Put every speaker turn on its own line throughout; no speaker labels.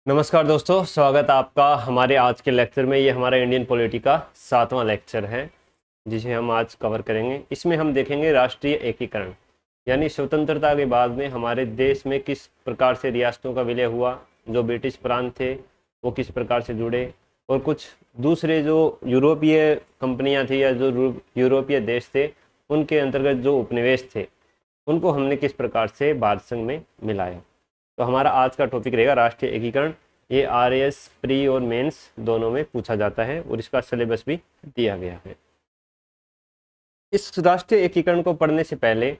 नमस्कार दोस्तों, स्वागत है आपका हमारे आज के लेक्चर में। ये हमारा इंडियन पॉलिटी का 7वां लेक्चर है जिसे हम आज कवर करेंगे। इसमें हम देखेंगे राष्ट्रीय एकीकरण, यानी स्वतंत्रता के बाद में हमारे देश में किस प्रकार से रियासतों का विलय हुआ, जो ब्रिटिश प्रांत थे वो किस प्रकार से जुड़े, और कुछ दूसरे जो यूरोपीय कंपनियां थी या जो यूरोपीय देश थे उनके अंतर्गत जो उपनिवेश थे उनको हमने किस प्रकार से भारत संघ में मिलाया। तो हमारा आज का टॉपिक रहेगा राष्ट्रीय एकीकरण। ये आरएएस प्री और मेंस दोनों में पूछा जाता है और इसका सिलेबस भी दिया गया है। इस राष्ट्रीय एकीकरण को पढ़ने से पहले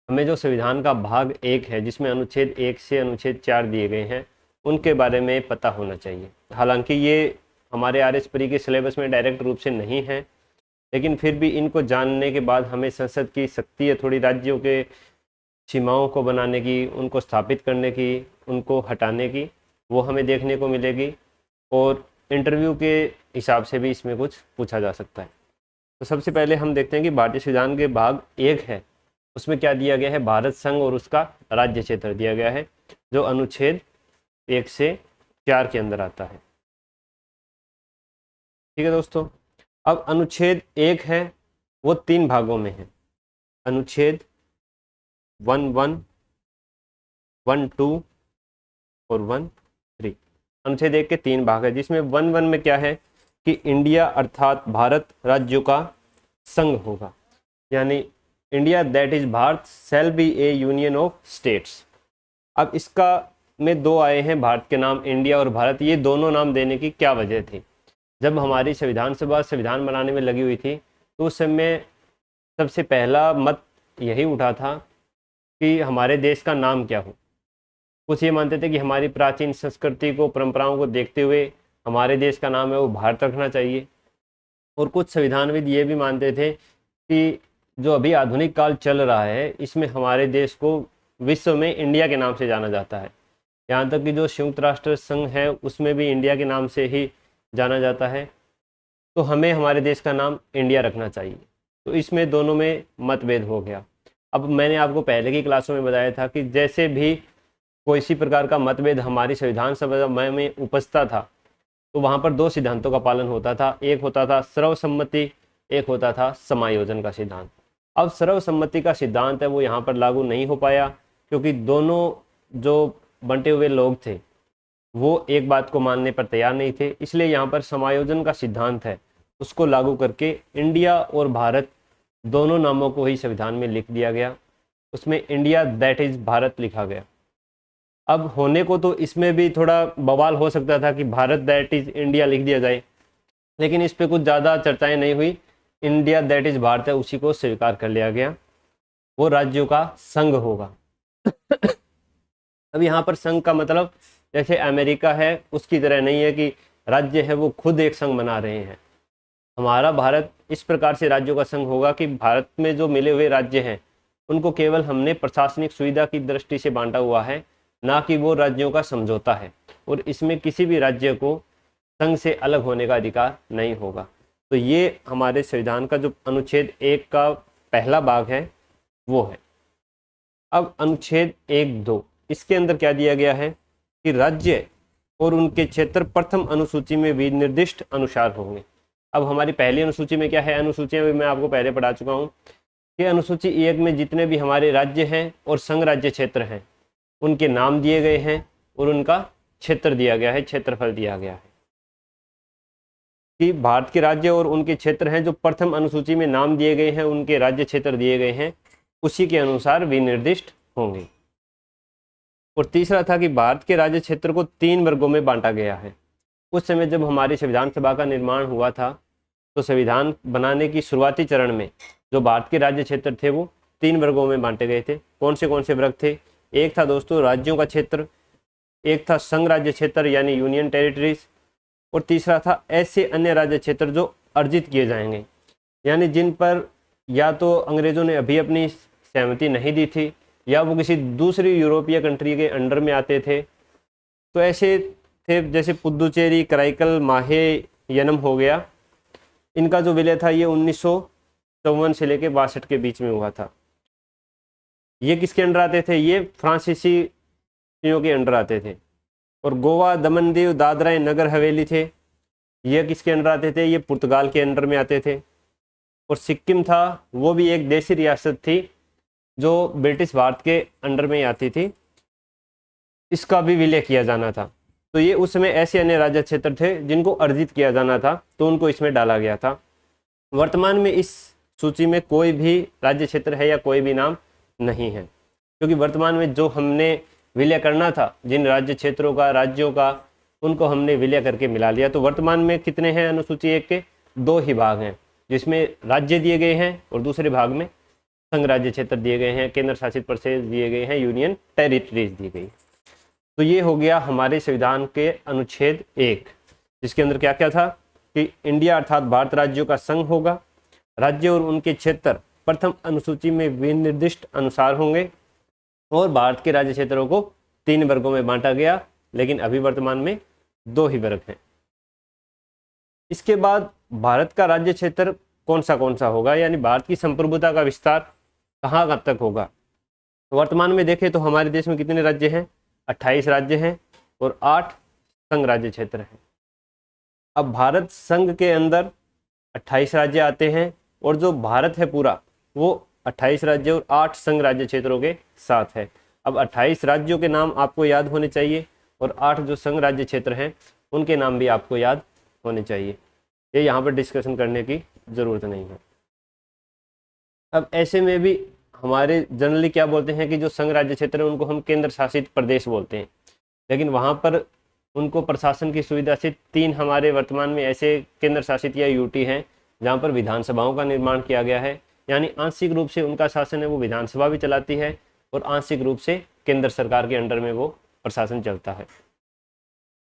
हमें जो संविधान का भाग 1 है जिसमें अनुच्छेद 1 से अनुच्छेद 4 दिए गए हैं उनके बारे में पता होना चाहिए। हालांकि ये हमारे आरएएस प्री के सिलेबस में डायरेक्ट रूप से नहीं है, लेकिन फिर भी इनको जानने के बाद हमें संसद की शक्ति है थोड़ी राज्यों के सीमाओं को बनाने की, उनको स्थापित करने की, उनको हटाने की, वो हमें देखने को मिलेगी। और इंटरव्यू के हिसाब से भी इसमें कुछ पूछा जा सकता है। तो सबसे पहले हम देखते हैं कि भारतीय संविधान के भाग 1 है उसमें क्या दिया गया है। भारत संघ और उसका राज्य क्षेत्र दिया गया है जो अनुच्छेद 1 से 4 के अंदर आता है। ठीक है दोस्तों, अब अनुच्छेद 1 है वो 3 भागों में है। अनुच्छेद 1(1), 1(2) और 1(3). अनुच्छेद 1 के 3 भाग है जिसमें 1(1) में क्या है कि इंडिया अर्थात भारत राज्यों का संघ होगा, यानी India that is Bharat shall be A union of states. अब इसका में दो आए हैं भारत के नाम, इंडिया और भारत। ये दोनों नाम देने की क्या वजह थी? जब हमारी संविधान सभा संविधान बनाने में लगी हुई थी तो उस समय सबसे पहला मत यही उठा था कि हमारे देश का नाम क्या हो। कुछ ये मानते थे कि हमारी प्राचीन संस्कृति को, परंपराओं को देखते हुए हमारे देश का नाम है वो भारत रखना चाहिए। और कुछ संविधानविद ये भी मानते थे कि जो अभी आधुनिक काल चल रहा है इसमें हमारे देश को विश्व में इंडिया के नाम से जाना जाता है। यहाँ तक कि जो संयुक्त राष्ट्र संघ है उसमें भी इंडिया के नाम से ही जाना जाता है, तो हमें हमारे देश का नाम इंडिया रखना चाहिए। तो इसमें दोनों में मतभेद हो गया। अब मैंने आपको पहले की क्लासों में बताया था कि जैसे भी कोई इसी प्रकार का मतभेद हमारी संविधान सभा में उपजता था तो वहाँ पर 2 सिद्धांतों का पालन होता था। एक होता था सर्वसम्मति, एक होता था समायोजन का सिद्धांत। अब सर्वसम्मति का सिद्धांत है वो यहाँ पर लागू नहीं हो पाया क्योंकि दोनों जो बंटे हुए लोग थे वो एक बात को मानने पर तैयार नहीं थे। इसलिए यहाँ पर समायोजन का सिद्धांत है उसको लागू करके इंडिया और भारत दोनों नामों को ही संविधान में लिख दिया गया। उसमें इंडिया दैट इज भारत लिखा गया। अब होने को तो इसमें भी थोड़ा बवाल हो सकता था कि भारत दैट इज इंडिया लिख दिया जाए, लेकिन इस पे कुछ ज़्यादा चर्चाएं नहीं हुई। इंडिया दैट इज भारत है उसी को स्वीकार कर लिया गया, वो राज्यों का संघ होगा। अब यहाँ पर संघ का मतलब जैसे अमेरिका है उसकी तरह नहीं है कि राज्य है वो खुद एक संघ बना रहे हैं। हमारा भारत इस प्रकार से राज्यों का संघ होगा कि भारत में जो मिले हुए राज्य हैं उनको केवल हमने प्रशासनिक सुविधा की दृष्टि से बांटा हुआ है, ना कि वो राज्यों का समझौता है। और इसमें किसी भी राज्य को संघ से अलग होने का अधिकार नहीं होगा। तो ये हमारे संविधान का जो अनुच्छेद 1 का पहला भाग है वो है। अब अनुच्छेद 1(2) इसके अंदर क्या दिया गया है कि राज्य और उनके क्षेत्र प्रथम अनुसूची में विनिर्दिष्ट अनुसार होंगे। अब हमारी पहली अनुसूची में क्या है? अनुसूची में मैं आपको पहले पढ़ा चुका हूँ कि अनुसूची 1 में जितने भी हमारे राज्य हैं और संघ राज्य क्षेत्र हैं उनके नाम दिए गए हैं और उनका क्षेत्र दिया गया है, क्षेत्रफल दिया गया है कि भारत के राज्य और उनके क्षेत्र हैं जो प्रथम अनुसूची में नाम दिए गए हैं, उनके राज्य क्षेत्र दिए गए हैं, उसी के अनुसार विनिर्दिष्ट होंगे। और तीसरा था कि भारत के राज्य क्षेत्र को 3 वर्गों में बांटा गया है। उस समय जब हमारी संविधान सभा का निर्माण हुआ था तो संविधान बनाने की शुरुआती चरण में जो भारत के राज्य क्षेत्र थे वो 3 वर्गों में बांटे गए थे। कौन से वर्ग थे? एक था दोस्तों राज्यों का क्षेत्र, एक था संघ राज्य क्षेत्र यानी यूनियन टेरिटरीज, और तीसरा था ऐसे अन्य राज्य क्षेत्र जो अर्जित किए जाएंगे, यानी जिन पर या तो अंग्रेजों ने अभी अपनी सहमति नहीं दी थी या वो किसी दूसरी यूरोपीय कंट्री के अंडर में आते थे। तो ऐसे थे जैसे पुदुचेरी, कराईकल, माहे, यनम हो गया। इनका जो विलय था ये 1954 से लेकर 62 के बीच में हुआ था। ये किसके अंडर आते थे? ये फ्रांसीसी के अंडर आते थे। और गोवा, दमन दीव, दादरा नगर हवेली थे, ये किसके अंडर आते थे? ये पुर्तगाल के अंडर में आते थे। और सिक्किम था, वो भी एक देशी रियासत थी जो ब्रिटिश भारत के अंडर में आती थी, इसका भी विलय किया जाना था। तो ये उस समय ऐसे अन्य राज्य क्षेत्र थे जिनको अर्जित किया जाना था, तो उनको इसमें डाला गया था। वर्तमान में इस सूची में कोई भी राज्य क्षेत्र है या कोई भी नाम नहीं है, क्योंकि वर्तमान में जो हमने विलय करना था जिन राज्य क्षेत्रों का, राज्यों का, उनको हमने विलय करके मिला लिया। तो वर्तमान में कितने हैं अनुसूची 1 के? 2 ही भाग हैं, जिसमें राज्य दिए गए हैं और दूसरे भाग में संघ राज्य क्षेत्र दिए गए हैं, केंद्र शासित प्रदेश दिए गए हैं, यूनियन टेरिटरीज दी गई। तो ये हो गया हमारे संविधान के अनुच्छेद 1, जिसके अंदर क्या क्या था कि इंडिया अर्थात भारत राज्यों का संघ होगा, राज्य और उनके क्षेत्र प्रथम अनुसूची में विनिर्दिष्ट अनुसार होंगे, और भारत के राज्य क्षेत्रों को 3 वर्गों में बांटा गया, लेकिन अभी वर्तमान में 2 ही वर्ग हैं। इसके बाद भारत का राज्य क्षेत्र कौन सा होगा, यानी भारत की संप्रभुता का विस्तार कहाँ कब तक होगा। वर्तमान में देखें तो हमारे देश में कितने राज्य हैं? 28 राज्य हैं और 8 संघ राज्य क्षेत्र हैं। अब भारत संघ के अंदर 28 राज्य आते हैं, और जो भारत है पूरा वो 28 राज्य और 8 संघ राज्य क्षेत्रों के साथ है। अब 28 राज्यों के नाम आपको याद होने चाहिए, और 8 जो संघ राज्य क्षेत्र हैं उनके नाम भी आपको याद होने चाहिए। ये यहाँ पर डिस्कशन करने की ज़रूरत नहीं है। अब ऐसे में भी हमारे जनरली क्या बोलते हैं कि जो संघ राज्य क्षेत्र है उनको हम केंद्र शासित प्रदेश बोलते हैं, लेकिन वहाँ पर उनको प्रशासन की सुविधा से 3 हमारे वर्तमान में ऐसे केंद्र शासित या यूटी हैं जहाँ पर विधानसभाओं का निर्माण किया गया है, यानी आंशिक रूप से उनका शासन है वो विधानसभा भी चलाती है, और आंशिक रूप से केंद्र सरकार के अंडर में वो प्रशासन चलता है।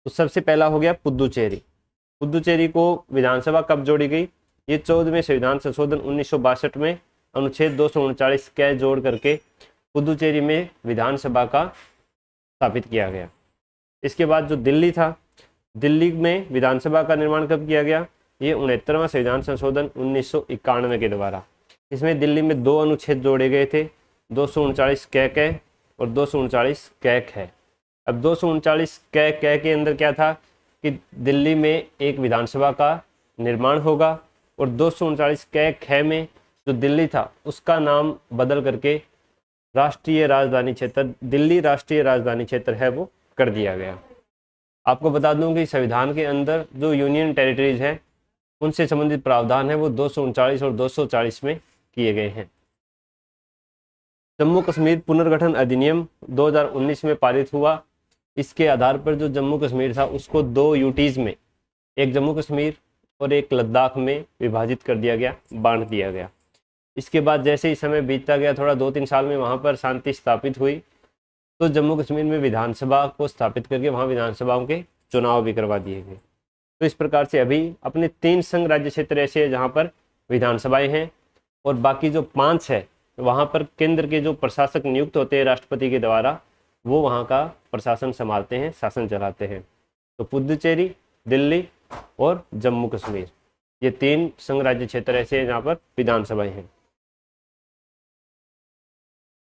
तो सबसे पहला हो गया पुदुचेरी। पुदुचेरी को विधानसभा कब जोड़ी गई? ये 14वें संविधान संशोधन 1962 में अनुच्छेद 239 कै जोड़ करके पुदुचेरी में विधानसभा का स्थापित किया गया। इसके बाद जो दिल्ली था, दिल्ली में विधानसभा का निर्माण कब किया गया? ये 69वां संविधान संशोधन 1991 के द्वारा। इसमें दिल्ली में 2 अनुच्छेद जोड़े गए थे, 239 कै और 239 कैक है। अब 239 कै के अंदर क्या था कि दिल्ली में एक विधानसभा का निर्माण होगा, और 239 कै में जो दिल्ली था उसका नाम बदल करके राष्ट्रीय राजधानी क्षेत्र, दिल्ली राष्ट्रीय राजधानी क्षेत्र है वो कर दिया गया। आपको बता दूं कि संविधान के अंदर जो यूनियन टेरिटरीज है उनसे संबंधित प्रावधान है वो 239 और 240 में किए गए हैं। जम्मू कश्मीर पुनर्गठन अधिनियम 2019 में पारित हुआ। इसके आधार पर जो जम्मू कश्मीर था उसको 2 यूटीज में, एक जम्मू कश्मीर और एक लद्दाख में विभाजित कर दिया गया, बांट दिया गया। इसके बाद जैसे ही समय बीतता गया, थोड़ा 2-3 साल में वहाँ पर शांति स्थापित हुई, तो जम्मू कश्मीर में विधानसभा को स्थापित करके वहाँ विधानसभाओं के चुनाव भी करवा दिए गए। तो इस प्रकार से अभी अपने 3 संघ राज्य क्षेत्र ऐसे हैं जहाँ पर विधानसभाएं हैं, और बाकी जो 5 है वहाँ पर केंद्र के जो प्रशासक नियुक्त होते हैं राष्ट्रपति के द्वारा, वो वहाँ का प्रशासन संभालते हैं, शासन चलाते हैं। तो पुदुचेरी, दिल्ली और जम्मू कश्मीर, ये 3 संघ राज्य क्षेत्र ऐसे हैं जहाँ पर विधानसभाएं हैं।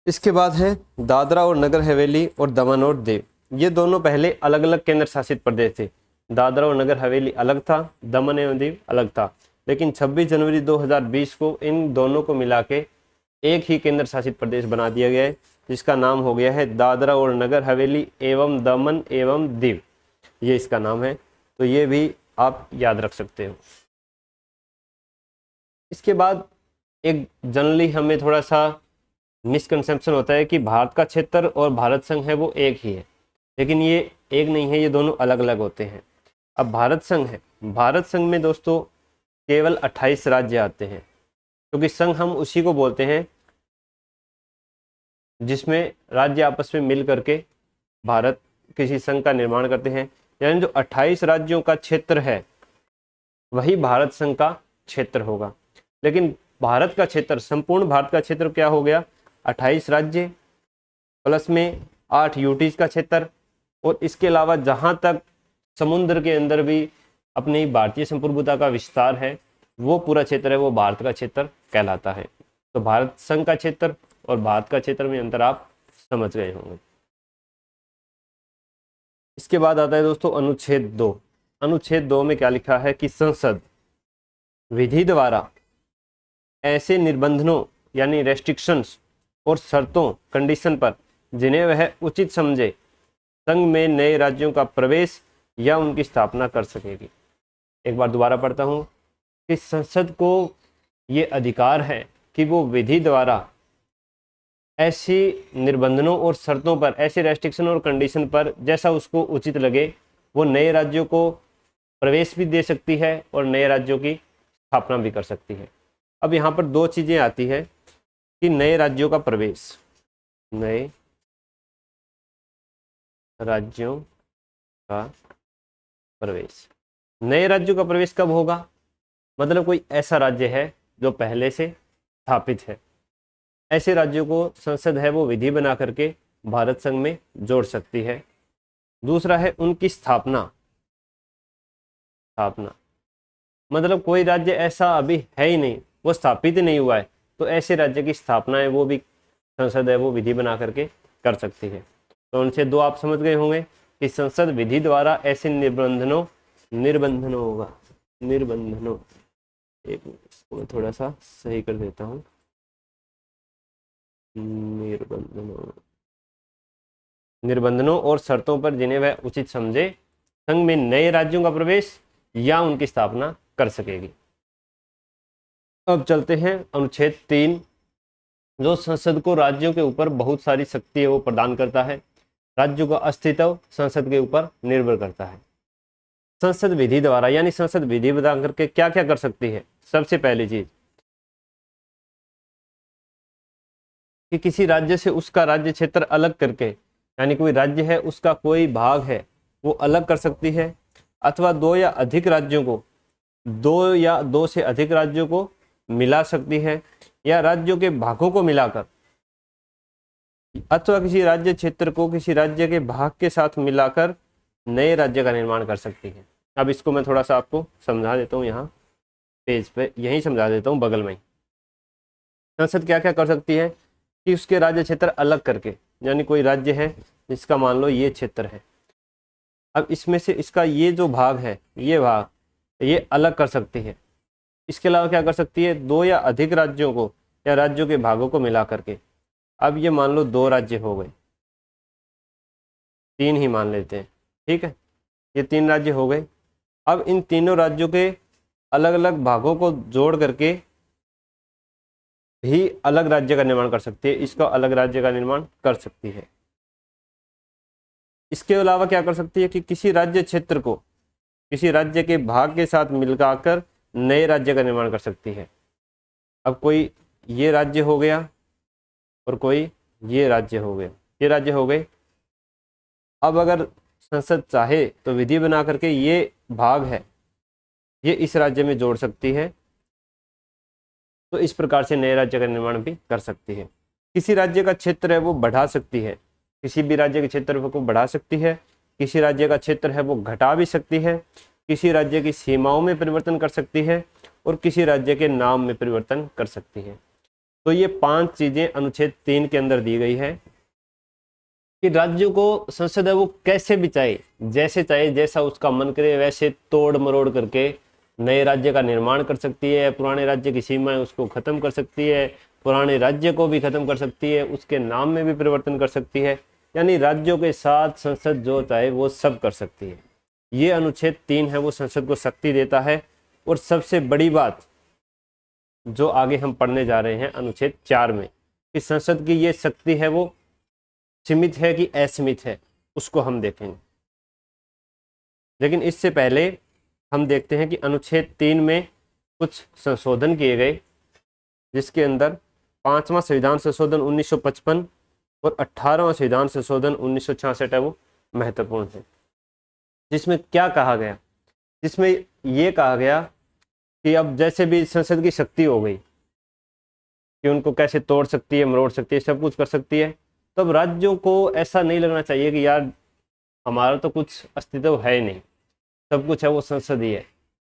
इसके बाद है दादरा और नगर हवेली और दमन और दीव। ये दोनों पहले अलग अलग केंद्र शासित प्रदेश थे। दादरा और नगर हवेली अलग था, दमन एवं दीव अलग था, लेकिन 26 जनवरी 2020 को इन दोनों को मिला के एक ही केंद्र शासित प्रदेश बना दिया गया है, जिसका नाम हो गया है दादरा और नगर हवेली एवं दमन एवं दीव, ये इसका नाम है। तो ये भी आप याद रख सकते हो। इसके बाद एक जनरली हमें थोड़ा सा मिसकंसेप्शन होता है कि भारत का क्षेत्र और भारत संघ है वो एक ही है, लेकिन ये एक नहीं है, ये दोनों अलग अलग होते हैं। अब भारत संघ है, भारत संघ में दोस्तों केवल 28 राज्य आते हैं, क्योंकि संघ हम उसी को बोलते हैं जिसमें राज्य आपस में मिल करके भारत किसी संघ का निर्माण करते हैं। यानी जो 28 राज्यों का क्षेत्र है वही भारत संघ का क्षेत्र होगा। लेकिन भारत का क्षेत्र, संपूर्ण भारत का क्षेत्र क्या हो गया? 28 राज्य प्लस में 8 यूटीज का क्षेत्र, और इसके अलावा जहाँ तक समुद्र के अंदर भी अपनी भारतीय संप्रभुता का विस्तार है वो पूरा क्षेत्र है वो भारत का क्षेत्र कहलाता है। तो भारत संघ का क्षेत्र और भारत का क्षेत्र में अंतर आप समझ गए होंगे। इसके बाद आता है दोस्तों अनुच्छेद 2। अनुच्छेद 2 में क्या लिखा है कि संसद विधि द्वारा ऐसे निर्बंधों यानी रेस्ट्रिक्शंस और शर्तों कंडीशन पर जिन्हें वह उचित समझे संघ में नए राज्यों का प्रवेश या उनकी स्थापना कर सकेगी। एक बार दोबारा पढ़ता हूँ कि संसद को ये अधिकार है कि वो विधि द्वारा ऐसी निर्बंधों और शर्तों पर, ऐसे रेस्ट्रिक्शन और कंडीशन पर जैसा उसको उचित लगे वो नए राज्यों को प्रवेश भी दे सकती है और नए राज्यों की स्थापना भी कर सकती है। अब यहाँ पर दो चीज़ें आती है कि नए राज्यों का प्रवेश, नए राज्यों का प्रवेश। नए राज्यों का प्रवेश कब होगा? मतलब कोई ऐसा राज्य है जो पहले से स्थापित है, ऐसे राज्यों को संसद है वो विधि बना करके भारत संघ में जोड़ सकती है। दूसरा है उनकी स्थापना। मतलब कोई राज्य ऐसा अभी है ही नहीं, वो स्थापित ही नहीं हुआ है, तो ऐसे राज्य की स्थापना है वो भी संसद है वो विधि बना करके कर सकती है। तो उनसे दो आप समझ गए होंगे कि संसद विधि द्वारा ऐसे निर्बंधनों एक इसको मैं थोड़ा सा सही कर देता हूँ, निर्बंधनों और शर्तों पर जिन्हें वह उचित समझे संघ में नए राज्यों का प्रवेश या उनकी स्थापना कर सकेगी। अब चलते हैं अनुच्छेद 3, जो संसद को राज्यों के ऊपर बहुत सारी शक्ति है वो प्रदान करता है। राज्यों का अस्तित्व संसद के ऊपर निर्भर करता है। संसद विधि द्वारा यानी संसद विधि बना करके क्या क्या कर सकती है? सबसे पहली चीज कि किसी राज्य से उसका राज्य क्षेत्र अलग करके, यानी कोई राज्य है उसका कोई भाग है वो अलग कर सकती है, अथवा दो या दो से अधिक राज्यों को मिला सकती है, या राज्यों के भागों को मिलाकर, अथवा किसी राज्य क्षेत्र को किसी राज्य के भाग के साथ मिलाकर नए राज्य का निर्माण कर सकती है। अब इसको मैं थोड़ा सा आपको समझा देता हूँ, यहाँ पेज पे यहीं समझा देता हूँ बगल में। संसद क्या क्या कर सकती है कि उसके राज्य क्षेत्र अलग करके, यानी कोई राज्य है जिसका मान लो ये क्षेत्र है, अब इसमें से इसका ये जो भाग है ये अलग कर सकती है। इसके अलावा क्या कर सकती है? दो या अधिक राज्यों को या राज्यों के भागों को मिला करके, अब ये मान लो 2 राज्य हो गए, 3 ही मान लेते हैं, ठीक है, ये 3 राज्य हो गए। अब इन तीनों राज्यों के अलग अलग भागों को जोड़ करके भी अलग राज्य का निर्माण कर सकती है, इसका अलग राज्य का निर्माण कर सकती है। इसके अलावा क्या कर सकती है कि किसी राज्य क्षेत्र को किसी राज्य के भाग के साथ मिलाकर नए राज्य का निर्माण कर सकती है। अब कोई ये राज्य हो गया और कोई ये राज्य हो गया, ये राज्य हो गए। अब अगर संसद चाहे तो विधि बना करके ये भाग है ये इस राज्य में जोड़ सकती है, तो इस प्रकार से नए राज्य का निर्माण भी कर सकती है। किसी राज्य का क्षेत्र है वो बढ़ा सकती है, किसी भी राज्य के क्षेत्र को बढ़ा सकती है, किसी राज्य का क्षेत्र है वो घटा भी सकती है, किसी राज्य की सीमाओं में परिवर्तन कर सकती है और किसी राज्य के नाम में परिवर्तन कर सकती है। तो ये 5 चीजें अनुच्छेद 3 के अंदर दी गई है कि राज्यों को संसद है वो कैसे भी चाहे, जैसे चाहे, जैसा उसका मन करे वैसे तोड़ मरोड़ करके नए राज्य का निर्माण कर सकती है। पुराने राज्य की सीमाएं उसको खत्म कर सकती है, पुराने राज्य को भी खत्म कर सकती है, उसके नाम में भी परिवर्तन कर सकती है, यानी राज्यों के साथ संसद जो चाहे वो सब कर सकती है। ये अनुच्छेद 3 है वो संसद को शक्ति देता है। और सबसे बड़ी बात जो आगे हम पढ़ने जा रहे हैं अनुच्छेद 4 में, कि संसद की ये शक्ति है वो सीमित है कि असीमित है, उसको हम देखेंगे। लेकिन इससे पहले हम देखते हैं कि अनुच्छेद 3 में कुछ संशोधन किए गए, जिसके अंदर 5वां संविधान संशोधन 1955 और 18वां संविधान संशोधन 1966 है वो महत्वपूर्ण है। जिसमें क्या कहा गया? जिसमें ये कहा गया कि अब जैसे भी संसद की शक्ति हो गई कि उनको कैसे तोड़ सकती है, मरोड़ सकती है, सब कुछ कर सकती है, तब राज्यों को ऐसा नहीं लगना चाहिए कि यार हमारा तो कुछ अस्तित्व है ही नहीं, सब कुछ है वो संसद ही है।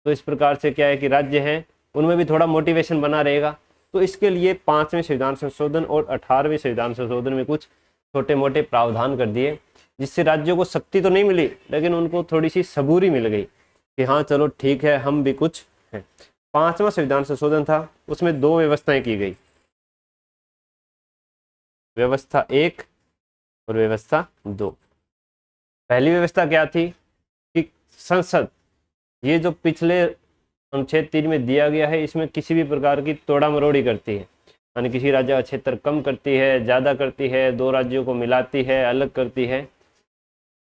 तो इस प्रकार से क्या है कि राज्य हैं उनमें भी थोड़ा मोटिवेशन बना रहेगा। तो इसके लिए 5वें संविधान संशोधन और 18वें संविधान संशोधन में कुछ छोटे मोटे प्रावधान कर दिए, जिससे राज्यों को शक्ति तो नहीं मिली, लेकिन उनको थोड़ी सी सबूरी मिल गई कि हाँ चलो ठीक है, हम भी कुछ हैं। 5वां संविधान संशोधन था, उसमें 2 व्यवस्थाएं की गई, व्यवस्था 1 और व्यवस्था 2। पहली व्यवस्था क्या थी कि संसद, ये जो पिछले अनुच्छेद 3 में दिया गया है, इसमें किसी भी प्रकार की तोड़ा मरोड़ी करती है, यानी किसी राज्य का क्षेत्र कम करती है, ज़्यादा करती है, 2 राज्यों को मिलाती है, अलग करती है,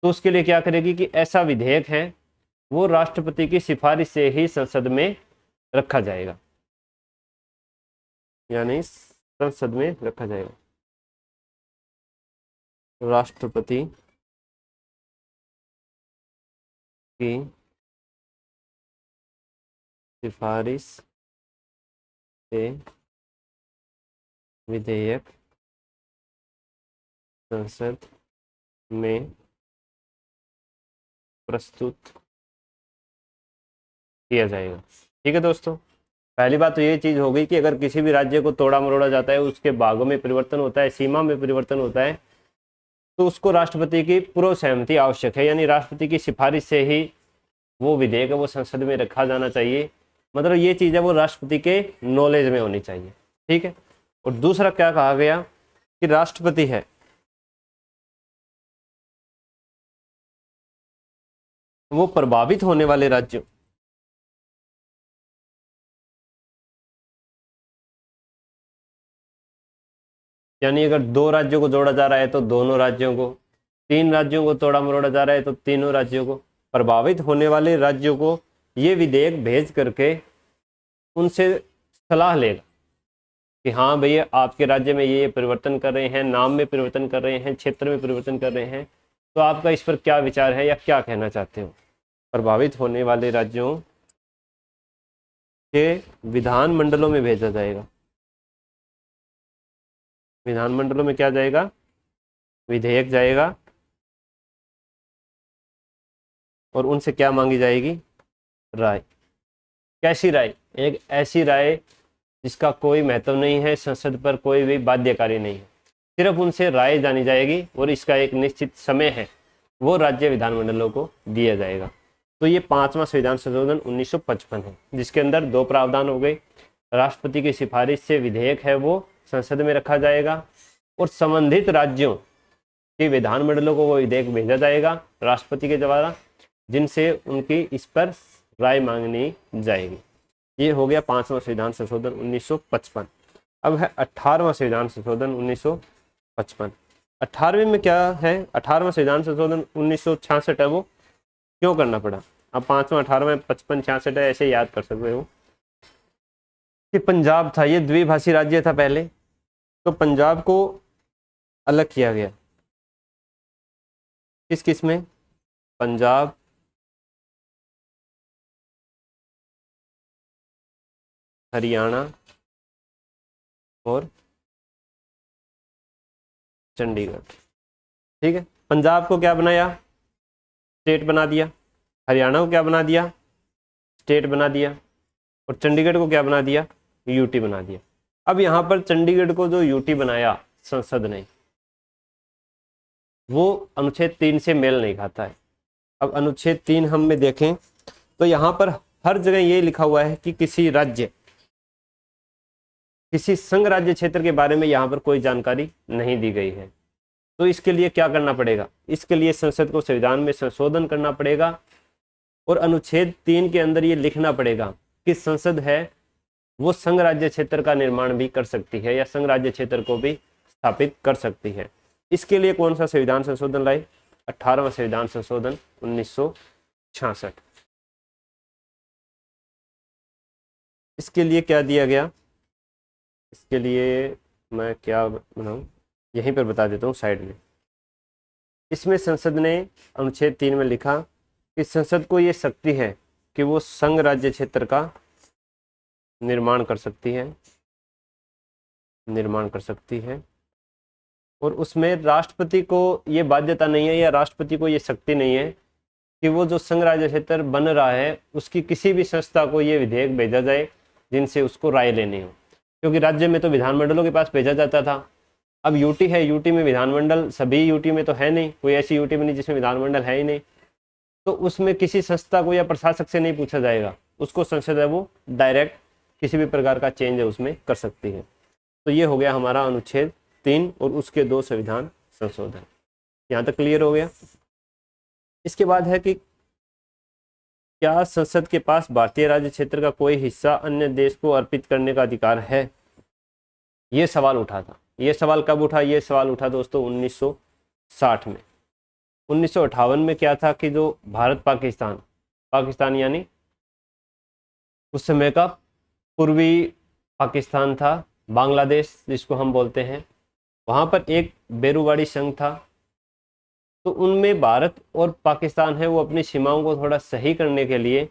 तो उसके लिए क्या करेगी कि ऐसा विधेयक है वो राष्ट्रपति की सिफारिश से ही संसद में रखा जाएगा, यानी संसद में रखा जाएगा। राष्ट्रपति की सिफारिश से विधेयक संसद में प्रस्तुत किया जाएगा। ठीक है दोस्तों, पहली बात तो ये चीज़ हो गई कि अगर किसी भी राज्य को तोड़ा मरोड़ा जाता है, उसके भागों में परिवर्तन होता है, सीमा में परिवर्तन होता है, तो उसको राष्ट्रपति की पूर्व सहमति आवश्यक है, यानी राष्ट्रपति की सिफारिश से ही वो विधेयक है वो संसद में रखा जाना चाहिए। मतलब ये चीज़ है वो राष्ट्रपति के नॉलेज में होनी चाहिए। ठीक है, और दूसरा क्या कहा गया कि राष्ट्रपति है वो प्रभावित होने वाले राज्यों, यानी अगर 2 राज्यों को जोड़ा जा रहा है तो दोनों राज्यों को, 3 राज्यों को तोड़ा मरोड़ा जा रहा है तो तीनों राज्यों को, प्रभावित होने वाले राज्यों को ये विधेयक भेज करके उनसे सलाह लेगा कि हाँ भैया आपके राज्य में ये परिवर्तन कर रहे हैं, नाम में परिवर्तन कर रहे हैं, क्षेत्र में परिवर्तन कर रहे हैं, तो आपका इस पर क्या विचार है या क्या कहना चाहते हो। प्रभावित होने वाले राज्यों के विधानमंडलों में भेजा जाएगा। विधानमंडलों में क्या जाएगा, विधेयक जाएगा, और उनसे क्या मांगी जाएगी, राय। कैसी राय, एक ऐसी राय जिसका कोई महत्व नहीं है, संसद पर कोई भी बाध्यकारी नहीं है, सिर्फ उनसे राय जानी जाएगी और इसका एक निश्चित समय है वो राज्य विधानमंडलों को दिया जाएगा। तो ये 5वां संविधान संशोधन 1955 है, जिसके अंदर 2 प्रावधान हो गए, राष्ट्रपति की सिफारिश से विधेयक है वो संसद में रखा जाएगा और संबंधित राज्यों के विधानमंडलों को वो विधेयक भेजा जाएगा राष्ट्रपति के द्वारा, जिनसे उनकी इस पर राय मांगनी जाएगी। ये हो गया 5वां संविधान संशोधन 1955। अब है 18वां संविधान संशोधन 1955। 18वें में क्या है, 18वां संविधान संशोधन 1966 है, वो क्यों करना पड़ा। अब 5वां 18वां 55 66 है, ऐसे याद कर सकते हो कि पंजाब था, ये द्विभाषी राज्य था पहले, तो पंजाब को अलग किया गया। किस किस में, पंजाब, हरियाणा और चंडीगढ़। ठीक है, पंजाब को क्या बनाया, स्टेट बना दिया, हरियाणा को क्या बना दिया, स्टेट बना दिया, और चंडीगढ़ को क्या बना दिया, यूटी बना दिया। अब यहाँ पर चंडीगढ़ को जो यूटी बनाया संसद ने, वो अनुच्छेद 3 से मेल नहीं खाता है। अब अनुच्छेद 3 हम में देखें तो यहाँ पर हर जगह ये लिखा हुआ है कि किसी राज्य, किसी संघ राज्य क्षेत्र के बारे में यहाँ पर कोई जानकारी नहीं दी गई है। तो इसके लिए क्या करना पड़ेगा, इसके लिए संसद को संविधान में संशोधन करना पड़ेगा और अनुच्छेद 3 के अंदर ये लिखना पड़ेगा कि संसद है वो संघ राज्य क्षेत्र का निर्माण भी कर सकती है या संघ राज्य क्षेत्र को भी स्थापित कर सकती है। इसके लिए कौन सा संविधान संशोधन लाए, 18वां संविधान संशोधन 1966। इसके लिए क्या दिया गया, इसके लिए मैं क्या बनाऊं, यहीं पर बता देता हूँ साइड में। इसमें संसद ने अनुच्छेद 3 में लिखा कि संसद को ये शक्ति है कि वो संघ राज्य क्षेत्र का निर्माण कर सकती है, और उसमें राष्ट्रपति को ये बाध्यता नहीं है या राष्ट्रपति को ये शक्ति नहीं है कि वो जो संघ राज्य क्षेत्र बन रहा है उसकी किसी भी संस्था को ये विधेयक भेजा जाए जिनसे उसको राय लेनी हो, क्योंकि राज्य में तो विधानमंडलों के पास भेजा जाता था, अब यूटी है, यूटी में विधानमंडल सभी यूटी में तो है नहीं, कोई ऐसी यूटी में नहीं जिसमें विधानमंडल है ही नहीं, तो उसमें किसी संस्था को या प्रशासक से नहीं पूछा जाएगा, उसको संसद है वो डायरेक्ट किसी भी प्रकार का चेंज है उसमें कर सकती है। तो ये हो गया हमारा अनुच्छेद 3 और उसके 2 संविधान संशोधन। यहाँ तक क्लियर हो गया। इसके बाद है कि क्या संसद के पास भारतीय राज्य क्षेत्र का कोई हिस्सा अन्य देश को अर्पित करने का अधिकार है? ये सवाल उठा था। ये सवाल कब उठा? ये सवाल उठा दोस्तों 1960 में। 1958 में क्या था कि जो भारत पाकिस्तान यानी उस समय का पूर्वी पाकिस्तान था, बांग्लादेश जिसको हम बोलते हैं, वहाँ पर एक बेरूवाड़ी संघ था। तो उनमें भारत और पाकिस्तान है वो अपनी सीमाओं को थोड़ा सही करने के लिए,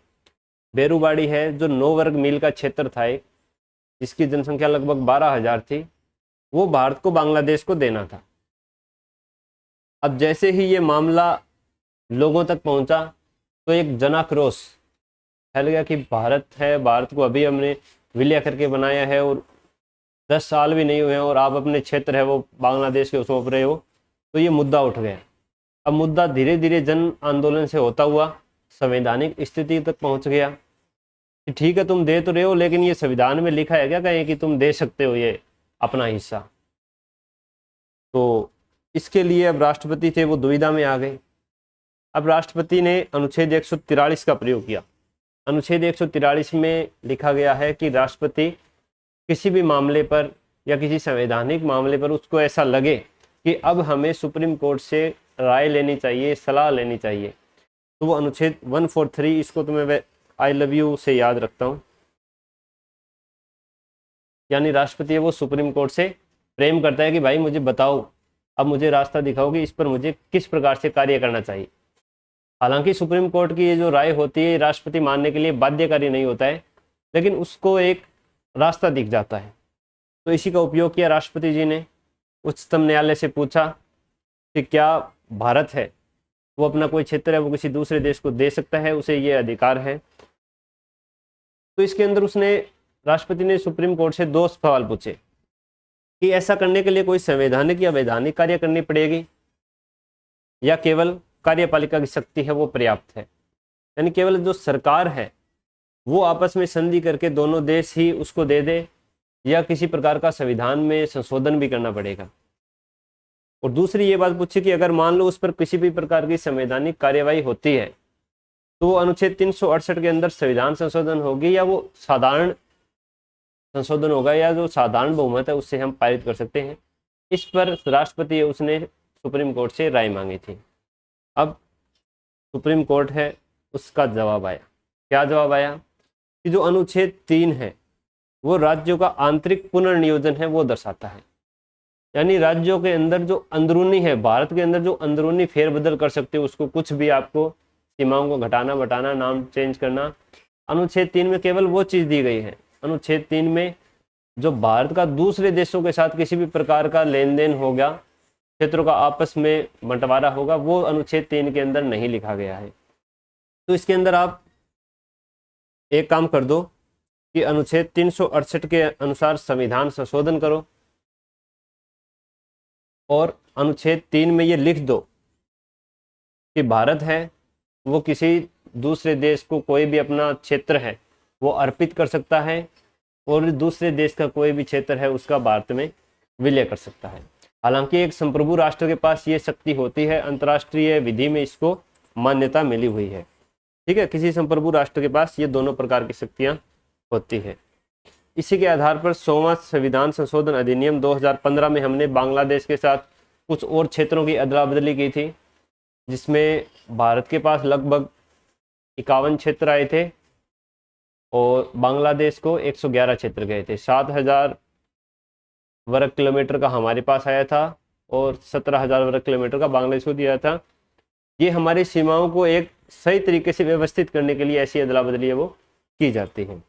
बेरूवाड़ी है जो 9 वर्ग मील का क्षेत्र था एक, जिसकी जनसंख्या लगभग 12,000 थी, वो भारत को बांग्लादेश को देना था। अब जैसे ही ये मामला लोगों तक पहुंचा तो एक जन आक्रोश फैल गया कि भारत को अभी हमने विलय करके बनाया है और 10 साल भी नहीं हुए हैं और आप अपने क्षेत्र है वो बांग्लादेश के सौंप रहे हो। तो ये मुद्दा उठ गया। अब मुद्दा धीरे धीरे जन आंदोलन से होता हुआ संवैधानिक स्थिति तक पहुंच गया कि ठीक है तुम दे तो रहे हो, लेकिन ये संविधान में लिखा है क्या कहीं कि तुम दे सकते हो ये अपना हिस्सा? तो इसके लिए अब राष्ट्रपति थे वो दुविधा में आ गए। अब राष्ट्रपति ने अनुच्छेद 143 का प्रयोग किया। अनुच्छेद 143 में लिखा गया है कि राष्ट्रपति किसी भी मामले पर या किसी संवैधानिक मामले पर उसको ऐसा लगे कि अब हमें सुप्रीम कोर्ट से राय लेनी चाहिए, सलाह लेनी चाहिए, तो वो अनुच्छेद 143, इसको तो मैं आई लव यू से याद रखता हूँ, यानी राष्ट्रपति वो सुप्रीम कोर्ट से प्रेम करता है कि भाई मुझे बताओ, अब मुझे रास्ता दिखाओ कि इस पर मुझे किस प्रकार से कार्य करना चाहिए। हालांकि सुप्रीम कोर्ट की ये जो राय होती है राष्ट्रपति मानने के लिए बाध्यकारी नहीं होता है, लेकिन उसको एक रास्ता दिख जाता है। तो इसी का उपयोग किया राष्ट्रपति जी ने। उच्चतम न्यायालय से पूछा कि क्या भारत है वो अपना कोई क्षेत्र है वो किसी दूसरे देश को दे सकता है, उसे ये अधिकार है? तो इसके अंदर राष्ट्रपति ने सुप्रीम कोर्ट से 2 सवाल पूछे कि ऐसा करने के लिए कोई संवैधानिक या वैधानिक कार्य करनी पड़ेगी या केवल कार्यपालिका की शक्ति है वो पर्याप्त है, यानी केवल जो सरकार है वो आपस में संधि करके दोनों देश ही उसको दे दे, या किसी प्रकार का संविधान में संशोधन भी करना पड़ेगा। और दूसरी ये बात पूछी कि अगर मान लो उस पर किसी भी प्रकार की संवैधानिक कार्यवाही होती है तो वो अनुच्छेद 368 के अंदर संविधान संशोधन होगी या वो साधारण संशोधन होगा, या जो साधारण बहुमत है उससे हम पारित कर सकते हैं। इस पर राष्ट्रपति उसने सुप्रीम कोर्ट से राय मांगी थी। अब सुप्रीम कोर्ट है उसका जवाब आया। क्या जवाब आया? कि जो अनुच्छेद 3 है वो राज्यों का आंतरिक पुनर्नियोजन है वो दर्शाता है, यानी राज्यों के अंदर जो अंदरूनी है, भारत के अंदर जो अंदरूनी फेरबदल कर सकते हो उसको, कुछ भी आपको सीमाओं को घटाना बढ़ाना, नाम चेंज करना, अनुच्छेद 3 में केवल वो चीज़ दी गई है। अनुच्छेद 3 में जो भारत का दूसरे देशों के साथ किसी भी प्रकार का लेन देन होगा, क्षेत्रों का आपस में बंटवारा होगा, वो अनुच्छेद 3 के अंदर नहीं लिखा गया है। तो इसके अंदर आप एक काम कर दो कि अनुच्छेद 368 के अनुसार संविधान संशोधन करो और अनुच्छेद 3 में ये लिख दो कि भारत है वो किसी दूसरे देश को कोई भी अपना क्षेत्र है वो अर्पित कर सकता है और दूसरे देश का कोई भी क्षेत्र है उसका भारत में विलय कर सकता है। हालांकि एक संप्रभु राष्ट्र के पास ये शक्ति होती है, अंतर्राष्ट्रीय विधि में इसको मान्यता मिली हुई है। ठीक है, किसी संप्रभु राष्ट्र के पास ये दोनों प्रकार की शक्तियां होती है। इसी के आधार पर 100वां संविधान संशोधन अधिनियम 2015 में हमने बांग्लादेश के साथ कुछ और क्षेत्रों की अदला बदली की थी, जिसमें भारत के पास लगभग 51 क्षेत्र आए थे और बांग्लादेश को 111 क्षेत्र गए थे। 7,000 वर्ग किलोमीटर का हमारे पास आया था और 17,000 वर्ग किलोमीटर का बांग्लादेश को दिया था। ये हमारी सीमाओं को एक सही तरीके से व्यवस्थित करने के लिए ऐसी अदला बदली है वो की जाती है।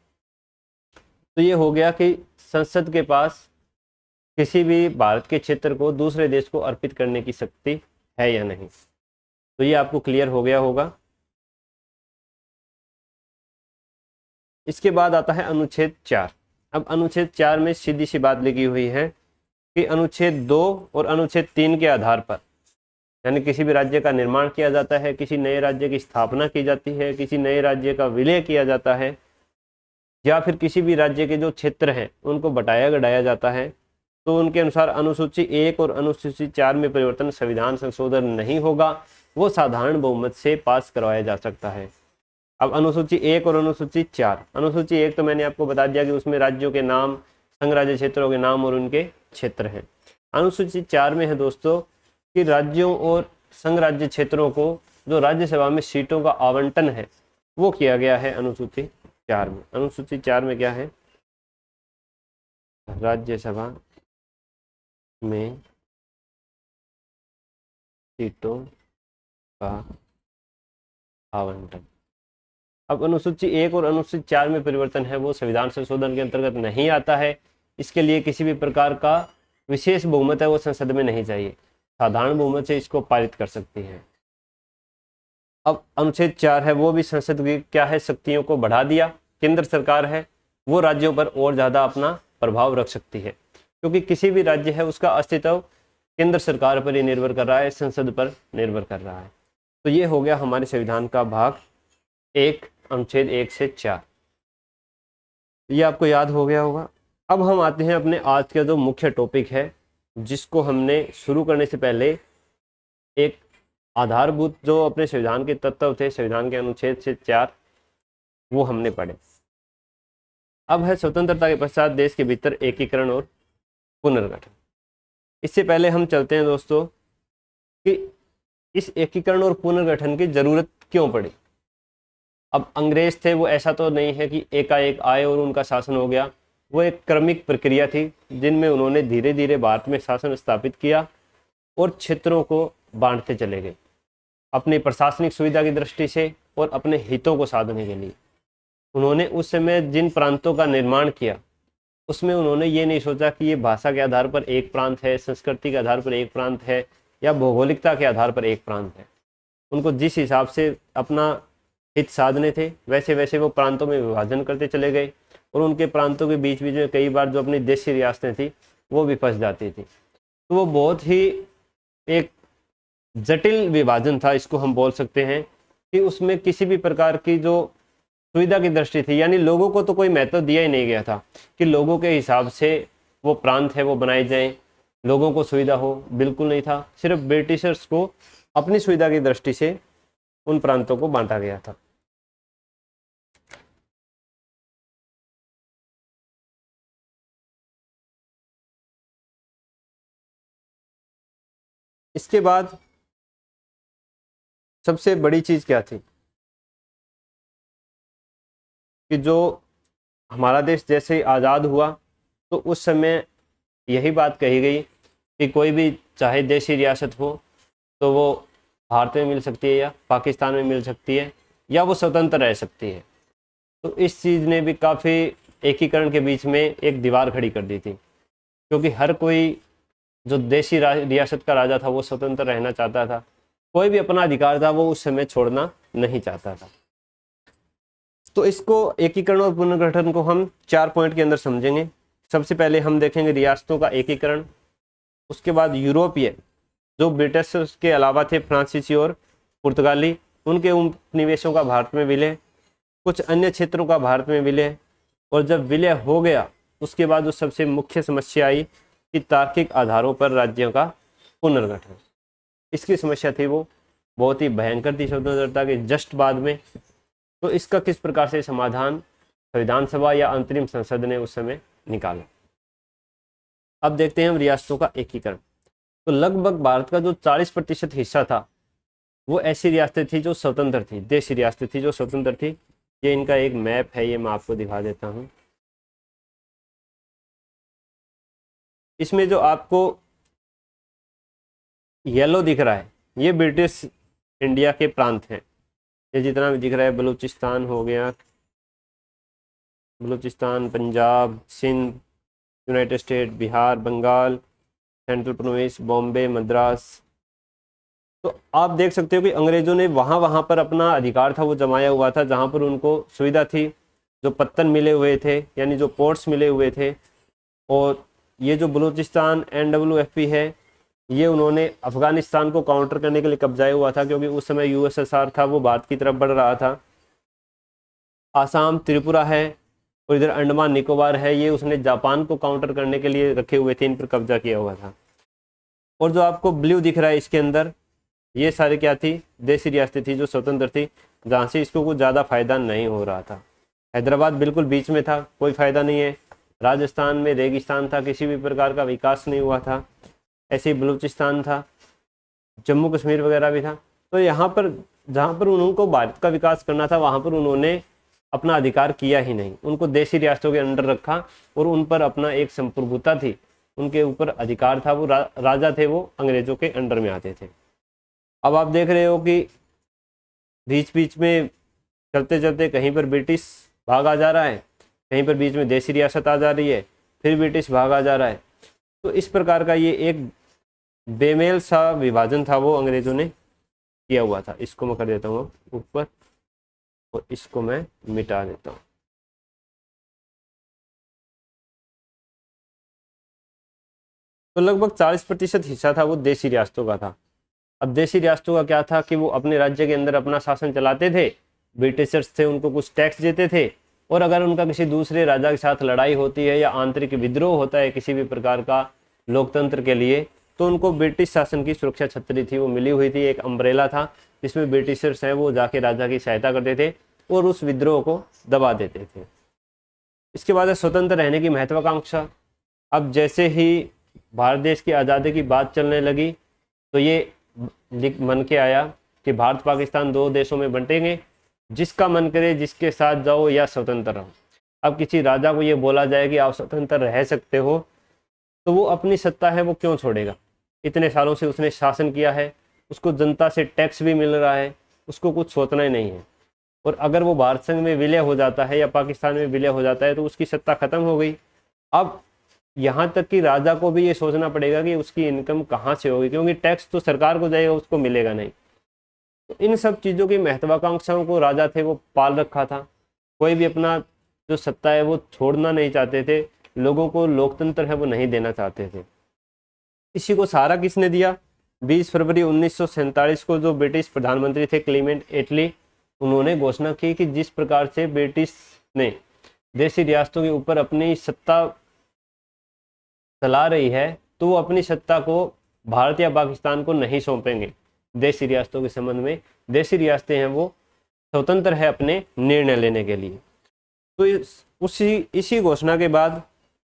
तो ये हो गया कि संसद के पास किसी भी भारत के क्षेत्र को दूसरे देश को अर्पित करने की शक्ति है या नहीं। तो ये आपको क्लियर हो गया होगा। इसके बाद आता है अनुच्छेद 4। अब अनुच्छेद 4 में सीधी सी बात लिखी हुई है कि अनुच्छेद 2 और अनुच्छेद 3 के आधार पर, यानी किसी भी राज्य का निर्माण किया जाता है, किसी नए राज्य की स्थापना की जाती है, किसी नए राज्य का विलय किया जाता है, या फिर किसी भी राज्य के जो क्षेत्र हैं उनको बटाया गढ़ाया जाता है, तो उनके अनुसार अनुसूची 1 और अनुसूची 4 में परिवर्तन संविधान संशोधन नहीं होगा, वो साधारण बहुमत से पास करवाया जा सकता है। अब अनुसूची 1 और अनुसूची 4, अनुसूची 1 तो मैंने आपको बता दिया कि उसमें राज्यों के नाम, संघ राज्य क्षेत्रों के नाम और उनके क्षेत्र हैं। अनुसूची 4 में है दोस्तों कि राज्यों और संघ राज्य क्षेत्रों को जो राज्यसभा में सीटों का आवंटन है वो किया गया है अनुसूची 4 में। अनुसूची 4 में क्या है, राज्यसभा में सीटों का आवंटन। अब अनुसूची 1 और अनुसूची 4 में परिवर्तन है वो संविधान संशोधन के अंतर्गत नहीं आता है। इसके लिए किसी भी प्रकार का विशेष बहुमत है वो संसद में नहीं चाहिए, साधारण बहुमत से इसको पारित कर सकती है। अब अनुच्छेद 4 है वो भी संसद की क्या है, शक्तियों को बढ़ा दिया। केंद्र सरकार है वो राज्यों पर और ज़्यादा अपना प्रभाव रख सकती है, क्योंकि किसी भी राज्य है उसका अस्तित्व केंद्र सरकार पर ही निर्भर कर रहा है, संसद पर निर्भर कर रहा है। तो ये हो गया हमारे संविधान का भाग 1 अनुच्छेद 1 से 4, ये आपको याद हो गया होगा। अब हम आते हैं अपने आज का जो मुख्य टॉपिक है, जिसको हमने शुरू करने से पहले एक आधारभूत जो अपने संविधान के तत्व थे, संविधान के अनुच्छेद से 4, वो हमने पढ़े। अब है स्वतंत्रता के पश्चात देश के भीतर एकीकरण और पुनर्गठन। इससे पहले हम चलते हैं दोस्तों कि इस एकीकरण और पुनर्गठन की जरूरत क्यों पड़ी। अब अंग्रेज थे वो ऐसा तो नहीं है कि एकाएक आए और उनका शासन हो गया, वो एक क्रमिक प्रक्रिया थी जिनमें उन्होंने धीरे धीरे भारत में शासन स्थापित किया और क्षेत्रों को बांटते चले गए अपनी प्रशासनिक सुविधा की दृष्टि से और अपने हितों को साधने के लिए। उन्होंने उस समय जिन प्रांतों का निर्माण किया उसमें उन्होंने ये नहीं सोचा कि ये भाषा के आधार पर एक प्रांत है, संस्कृति के आधार पर एक प्रांत है, या भौगोलिकता के आधार पर एक प्रांत है। उनको जिस हिसाब से अपना हित साधने थे वैसे वैसे वो प्रांतों में विभाजन करते चले गए, और उनके प्रांतों के बीच बीच में कई बार जो अपनी देशी रियासतें थी वो भी फंस जाती थी। तो वो बहुत ही एक जटिल विभाजन था, इसको हम बोल सकते हैं कि उसमें किसी भी प्रकार की जो सुविधा की दृष्टि थी, यानी लोगों को तो कोई महत्व दिया ही नहीं गया था कि लोगों के हिसाब से वो प्रांत है वो बनाए जाएं, लोगों को सुविधा हो, बिल्कुल नहीं था। सिर्फ ब्रिटिशर्स को अपनी सुविधा की दृष्टि से उन प्रांतों को बांटा गया था। इसके बाद सबसे बड़ी चीज क्या थी कि जो हमारा देश जैसे ही आज़ाद हुआ तो उस समय यही बात कही गई कि कोई भी चाहे देशी रियासत हो तो वो भारत में मिल सकती है या पाकिस्तान में मिल सकती है या वो स्वतंत्र रह सकती है। तो इस चीज़ ने भी काफ़ी एकीकरण के बीच में एक दीवार खड़ी कर दी थी, क्योंकि हर कोई जो देशी रियासत का राजा था वो स्वतंत्र रहना चाहता था, कोई भी अपना अधिकार था वो उस समय छोड़ना नहीं चाहता था। तो इसको एकीकरण और पुनर्गठन को हम 4 पॉइंट के अंदर समझेंगे। सबसे पहले हम देखेंगे रियासतों का एकीकरण, उसके बाद यूरोपीय जो ब्रिटिश के अलावा थे फ्रांसीसी और पुर्तगाली, उनके उपनिवेशों का भारत में विलय, कुछ अन्य क्षेत्रों का भारत में विलय, और जब विलय हो गया उसके बाद जो सबसे मुख्य समस्या आई कि तार्किक आधारों पर राज्यों का पुनर्गठन। इसकी समस्या थी वो बहुत ही भयंकर थी स्वतंत्रता के जस्ट बाद में। तो इसका किस प्रकार से समाधान संविधान सभा या अंतरिम संसद ने उस समय निकाला। अब देखते हैं हम रियासतों का एकीकरण। तो लगभग भारत का जो 40% हिस्सा था वो ऐसी रियासतें थी जो स्वतंत्र थी, देशी रियासतें थी जो स्वतंत्र थी। ये इनका एक मैप है, ये मैं आपको दिखा देता हूँ। इसमें जो आपको येलो दिख रहा है ये ब्रिटिश इंडिया के प्रांत हैं। ये जितना भी दिख रहा है बलूचिस्तान हो गया, Balochistan, Punjab, Sindh, united state, Bihar, Bengal, central province, Bombay, Madras. तो आप देख सकते हो कि अंग्रेजों ने वहाँ पर अपना अधिकार था वो जमाया हुआ था, जहाँ पर उनको सुविधा थी, जो पत्तन मिले हुए थे यानी जो पोर्ट्स मिले हुए थे, और ये जो बलूचिस्तान NWFP है, ये उन्होंने अफगानिस्तान को काउंटर करने के लिए कब्जाया हुआ था, क्योंकि उस समय USSR था, वो भारत की तरफ बढ़ रहा था। आसाम, त्रिपुरा है और इधर अंडमान निकोबार है, ये उसने जापान को काउंटर करने के लिए रखे हुए थे, इन पर कब्जा किया हुआ था। और जो आपको ब्लू दिख रहा है इसके अंदर, ये सारे क्या थी, देसी रियासतें थी जो स्वतंत्र थी, जहाँ से इसको कुछ ज़्यादा फायदा नहीं हो रहा था। हैदराबाद बिल्कुल बीच में था, कोई फायदा नहीं है। राजस्थान में रेगिस्तान था, किसी भी प्रकार का विकास नहीं हुआ था। ऐसे ही बलूचिस्तान था, जम्मू कश्मीर वगैरह भी था। तो यहाँ पर जहाँ पर उनको भारत का विकास करना था, वहाँ पर उन्होंने अपना अधिकार किया ही नहीं, उनको देसी रियासतों के अंडर रखा और उन पर अपना एक संप्रभुता थी, उनके ऊपर अधिकार था। वो राजा थे, वो अंग्रेजों के अंडर में आते थे। अब आप देख रहे हो कि बीच बीच में चलते चलते कहीं पर ब्रिटिश भाग आ जा रहा है, कहीं पर बीच में देसी रियासत आ जा रही है, फिर ब्रिटिश भाग आ जा रहा है। तो इस प्रकार का ये एक बेमेल सा विभाजन था, वो अंग्रेजों ने किया हुआ था। इसको मैं कर देता हूँ ऊपर और इसको मैं मिटा देता हूँ। तो लगभग 40% हिस्सा था वो देसी रियासतों का था। अब देसी रियासतों का क्या था कि वो अपने राज्य के अंदर अपना शासन चलाते थे, ब्रिटिशर्स थे उनको कुछ टैक्स देते थे, और अगर उनका किसी दूसरे राजा के साथ लड़ाई होती है या आंतरिक विद्रोह होता है किसी भी प्रकार का लोकतंत्र के लिए, तो उनको ब्रिटिश शासन की सुरक्षा छतरी थी, वो मिली हुई थी, एक अम्ब्रेला था जिसमें ब्रिटिशर्स हैं वो जाके राजा की सहायता करते थे और उस विद्रोह को दबा देते थे। इसके बाद है स्वतंत्र रहने की महत्वाकांक्षा। अब जैसे ही भारत देश की आज़ादी की बात चलने लगी, तो ये मन के आया कि भारत पाकिस्तान दो देशों में बंटेंगे, जिसका मन करे जिसके साथ जाओ या स्वतंत्र रहो। अब किसी राजा को ये बोला जाए कि आप स्वतंत्र रह सकते हो, तो वो अपनी सत्ता है वो क्यों छोड़ेगा। इतने सालों से उसने शासन किया है, उसको जनता से टैक्स भी मिल रहा है, उसको कुछ सोचना ही नहीं है। और अगर वो भारत संघ में विलय हो जाता है या पाकिस्तान में विलय हो जाता है, तो उसकी सत्ता खत्म हो गई। अब यहाँ तक कि राजा को भी ये सोचना पड़ेगा कि उसकी इनकम कहाँ से होगी, क्योंकि टैक्स तो सरकार को जाएगा, उसको मिलेगा नहीं। तो इन सब चीज़ों की महत्वाकांक्षाओं को राजा थे वो पाल रखा था। कोई भी अपना जो सत्ता है वो छोड़ना नहीं चाहते थे, लोगों को लोकतंत्र है वो नहीं देना चाहते थे। इसी को सहारा किसने दिया? 20 फरवरी 1947 को जो ब्रिटिश प्रधानमंत्री थे क्लीमेंट एटली, उन्होंने घोषणा की कि जिस प्रकार से ब्रिटिश ने देशी रियासतों के ऊपर अपनी सत्ता चला रही है, तो वो अपनी सत्ता को भारत या पाकिस्तान को नहीं सौंपेंगे। देशी रियासतों के संबंध में देशी रियासतें हैं वो स्वतंत्र है अपने निर्णय लेने के लिए। तो इसी घोषणा के बाद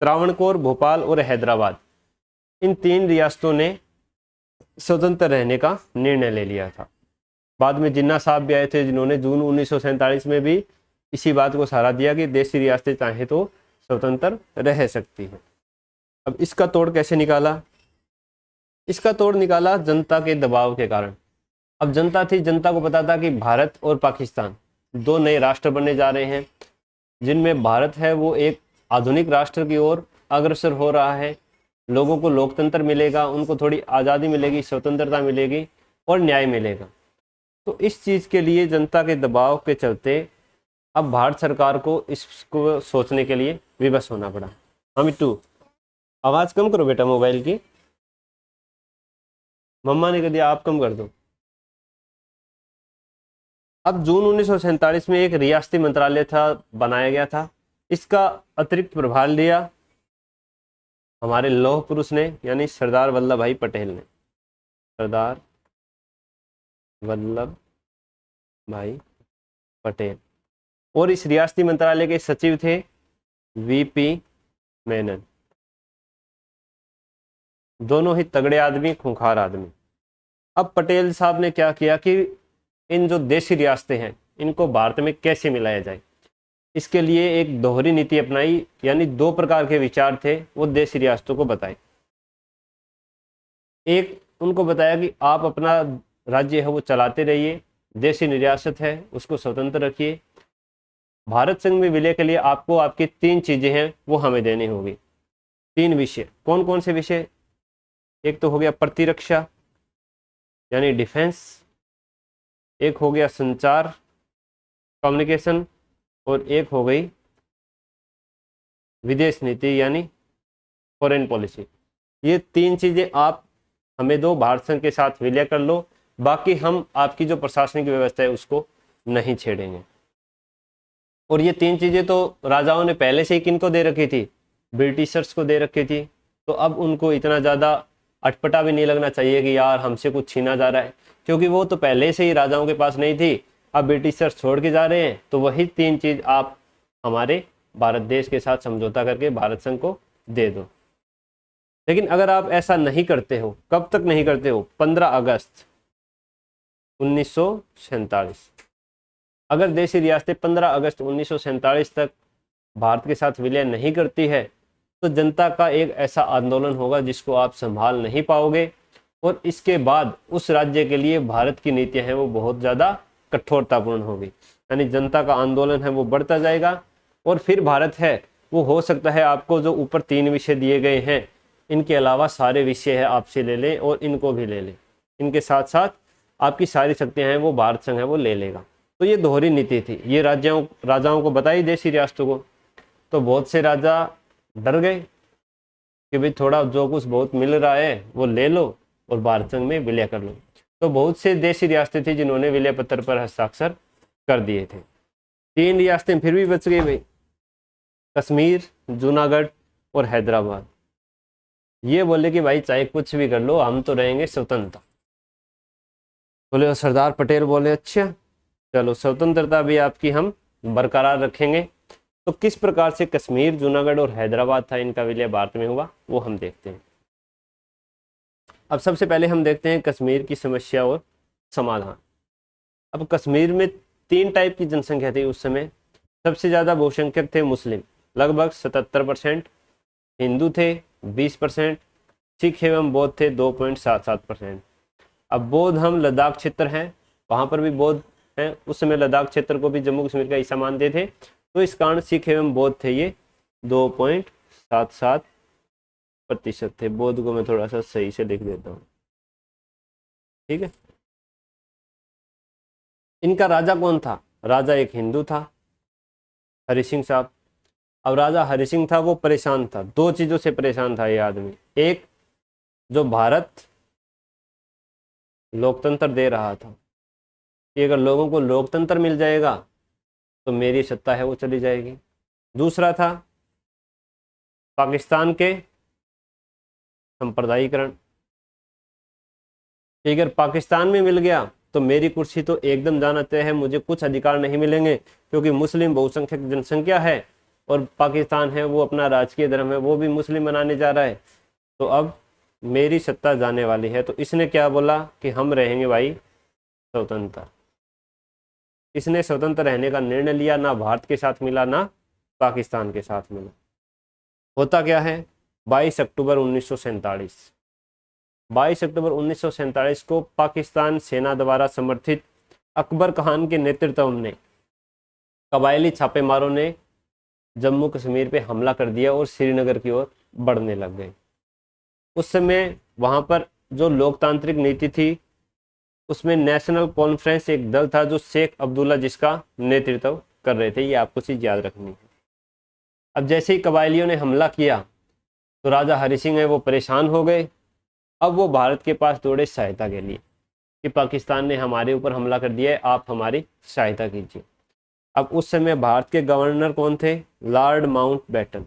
त्रावणकोर, भोपाल और हैदराबाद, इन 3 रियासतों ने स्वतंत्र रहने का निर्णय ले लिया था। बाद में जिन्ना साहब भी आए थे, जिन्होंने जून 1947 में भी इसी बात को सहारा दिया कि देशी रियासतें चाहे तो स्वतंत्र रह सकती हैं। अब इसका तोड़ कैसे निकाला? इसका तोड़ निकाला जनता के दबाव के कारण। अब जनता थी, जनता को पता था कि भारत और पाकिस्तान 2 नए राष्ट्र बनने जा रहे हैं, जिनमें भारत है वो एक आधुनिक राष्ट्र की ओर अग्रसर हो रहा है। लोगों को लोकतंत्र मिलेगा, उनको थोड़ी आज़ादी मिलेगी, स्वतंत्रता मिलेगी और न्याय मिलेगा। तो इस चीज़ के लिए जनता के दबाव के चलते अब भारत सरकार को इसको सोचने के लिए विवश होना पड़ा। हाँ मिट्टू, आवाज़ कम करो बेटा मोबाइल की, मम्मा ने कह दिया आप कम कर दो। अब जून 1947 में एक रियासती मंत्रालय था बनाया गया था। इसका अतिरिक्त प्रभार लिया हमारे लौह पुरुष ने, यानी सरदार वल्लभ भाई पटेल ने। सरदार वल्लभ भाई पटेल। और इस रियासती मंत्रालय के सचिव थे VP मेनन। दोनों ही तगड़े आदमी, खूंखार आदमी। अब पटेल साहब ने क्या किया कि इन जो देशी रियासतें हैं इनको भारत में कैसे मिलाया जाए, इसके लिए एक दोहरी नीति अपनाई, यानी 2 प्रकार के विचार थे वो देशी रियासतों को बताए। एक उनको बताया कि आप अपना राज्य है वो चलाते रहिए, देशी रियासत है उसको स्वतंत्र रखिए, भारत संघ में विलय के लिए आपको आपकी 3 चीजें हैं वो हमें देनी होगी। 3 विषय। कौन कौन से विषय? एक तो हो गया प्रतिरक्षा यानी डिफेंस, एक हो गया संचार कम्युनिकेशन, और एक हो गई विदेश नीति यानी फॉरेन पॉलिसी। ये 3 चीज़ें आप हमें दो, भारत संघ के साथ विलय कर लो, बाकी हम आपकी जो प्रशासनिक व्यवस्था है उसको नहीं छेड़ेंगे। और ये 3 चीज़ें तो राजाओं ने पहले से ही किनको दे रखी थी, ब्रिटिशर्स को दे रखी थी। तो अब उनको इतना ज़्यादा अटपटा भी नहीं लगना चाहिए कि यार हमसे कुछ छीना जा रहा है, क्योंकि वो तो पहले से ही राजाओं के पास नहीं थी, अब ब्रिटिशर्स छोड़ के जा रहे हैं। तो वही 3 चीज़ आप हमारे भारत देश के साथ समझौता करके भारत संघ को दे दो। लेकिन अगर आप ऐसा नहीं करते हो, कब तक नहीं करते हो, 15 अगस्त 1947, अगर देशी रियासतें 15 अगस्त 1947 तक भारत के साथ विलय नहीं करती है तो जनता का एक ऐसा आंदोलन होगा जिसको आप संभाल नहीं पाओगे, और इसके बाद उस राज्य के लिए भारत की नीतियां हैं वो बहुत ज़्यादा कठोरतापूर्ण होगी। यानी जनता का आंदोलन है वो बढ़ता जाएगा, और फिर भारत है वो हो सकता है आपको जो ऊपर 3 विषय दिए गए हैं इनके अलावा सारे विषय है आपसे ले ले और इनको भी ले ले, इनके साथ साथ आपकी सारी शक्तियां हैं वो भारत संघ है वो ले लेगा। तो ये दोहरी नीति थी, ये राजाओं को बताई देशी रियासतों को। तो बहुत से राजा डर गए कि भाई थोड़ा जो कुछ बहुत मिल रहा है वो ले लो और भारत संघ में विलय कर लो। तो बहुत से देशी रियासतें थी जिन्होंने विलय पत्र पर हस्ताक्षर कर दिए थे। 3 रियासतें फिर भी बच गई भाई, कश्मीर, जूनागढ़ और हैदराबाद। ये बोले कि भाई चाहे कुछ भी कर लो हम तो रहेंगे स्वतंत्र। बोले सरदार पटेल बोले अच्छा चलो स्वतंत्रता भी आपकी हम बरकरार रखेंगे। तो किस प्रकार से कश्मीर, जूनागढ़ और हैदराबाद था इनका विलय भारत में हुआ वो हम देखते हैं। अब सबसे पहले हम देखते हैं कश्मीर की समस्या और समाधान। अब कश्मीर में 3 टाइप की जनसंख्या थी उस समय। सबसे ज़्यादा बहुसंख्यक थे मुस्लिम, लगभग 77%, हिंदू थे 20%, सिख एवं बौद्ध थे 2.77%। अब बौद्ध हम लद्दाख क्षेत्र हैं वहाँ पर भी बौद्ध हैं, उस समय लद्दाख क्षेत्र को भी जम्मू कश्मीर का हिस्सा मानते थे, तो इस कारण सिख एवं बौद्ध थे ये 2.77% थे। बौद्ध को मैं थोड़ा सा सही से लिख देता हूँ, ठीक है। इनका राजा कौन था, राजा एक हिंदू था, हरि सिंह साहब। अब राजा हरि सिंह था वो परेशान था, 2 चीज़ों से परेशान था ये आदमी। एक, जो भारत लोकतंत्र दे रहा था कि अगर लोगों को लोकतंत्र मिल जाएगा तो मेरी सत्ता है वो चली जाएगी। दूसरा था पाकिस्तान के सांप्रदायिकरण, कि अगर पाकिस्तान में मिल गया तो मेरी कुर्सी तो एकदम जाना तय है, मुझे कुछ अधिकार नहीं मिलेंगे, क्योंकि मुस्लिम बहुसंख्यक जनसंख्या है और पाकिस्तान है वो अपना राजकीय धर्म है वो भी मुस्लिम बनाने जा रहा है, तो अब मेरी सत्ता जाने वाली है। तो इसने क्या बोला कि हम रहेंगे भाई स्वतंत्र। इसने स्वतंत्र रहने का निर्णय लिया, ना भारत के साथ मिला ना पाकिस्तान के साथ मिला। होता क्या है, 22 अक्टूबर 1947, 22 अक्टूबर 1947 को पाकिस्तान सेना द्वारा समर्थित अकबर खान के नेतृत्व में कबायली छापेमारों ने जम्मू कश्मीर पे हमला कर दिया और श्रीनगर की ओर बढ़ने लग गए। उस समय वहाँ पर जो लोकतांत्रिक नीति थी उसमें नेशनल कॉन्फ्रेंस एक दल था जो शेख अब्दुल्ला जिसका नेतृत्व कर रहे थे, ये आपको चीज़ याद रखनी है। अब जैसे ही कबायलियों ने हमला किया तो राजा हरि सिंह है वो परेशान हो गए। अब वो भारत के पास दौड़े सहायता के लिए कि पाकिस्तान ने हमारे ऊपर हमला कर दिया है, आप हमारी सहायता कीजिए। अब उस समय भारत के गवर्नर कौन थे, लॉर्ड माउंटबेटन।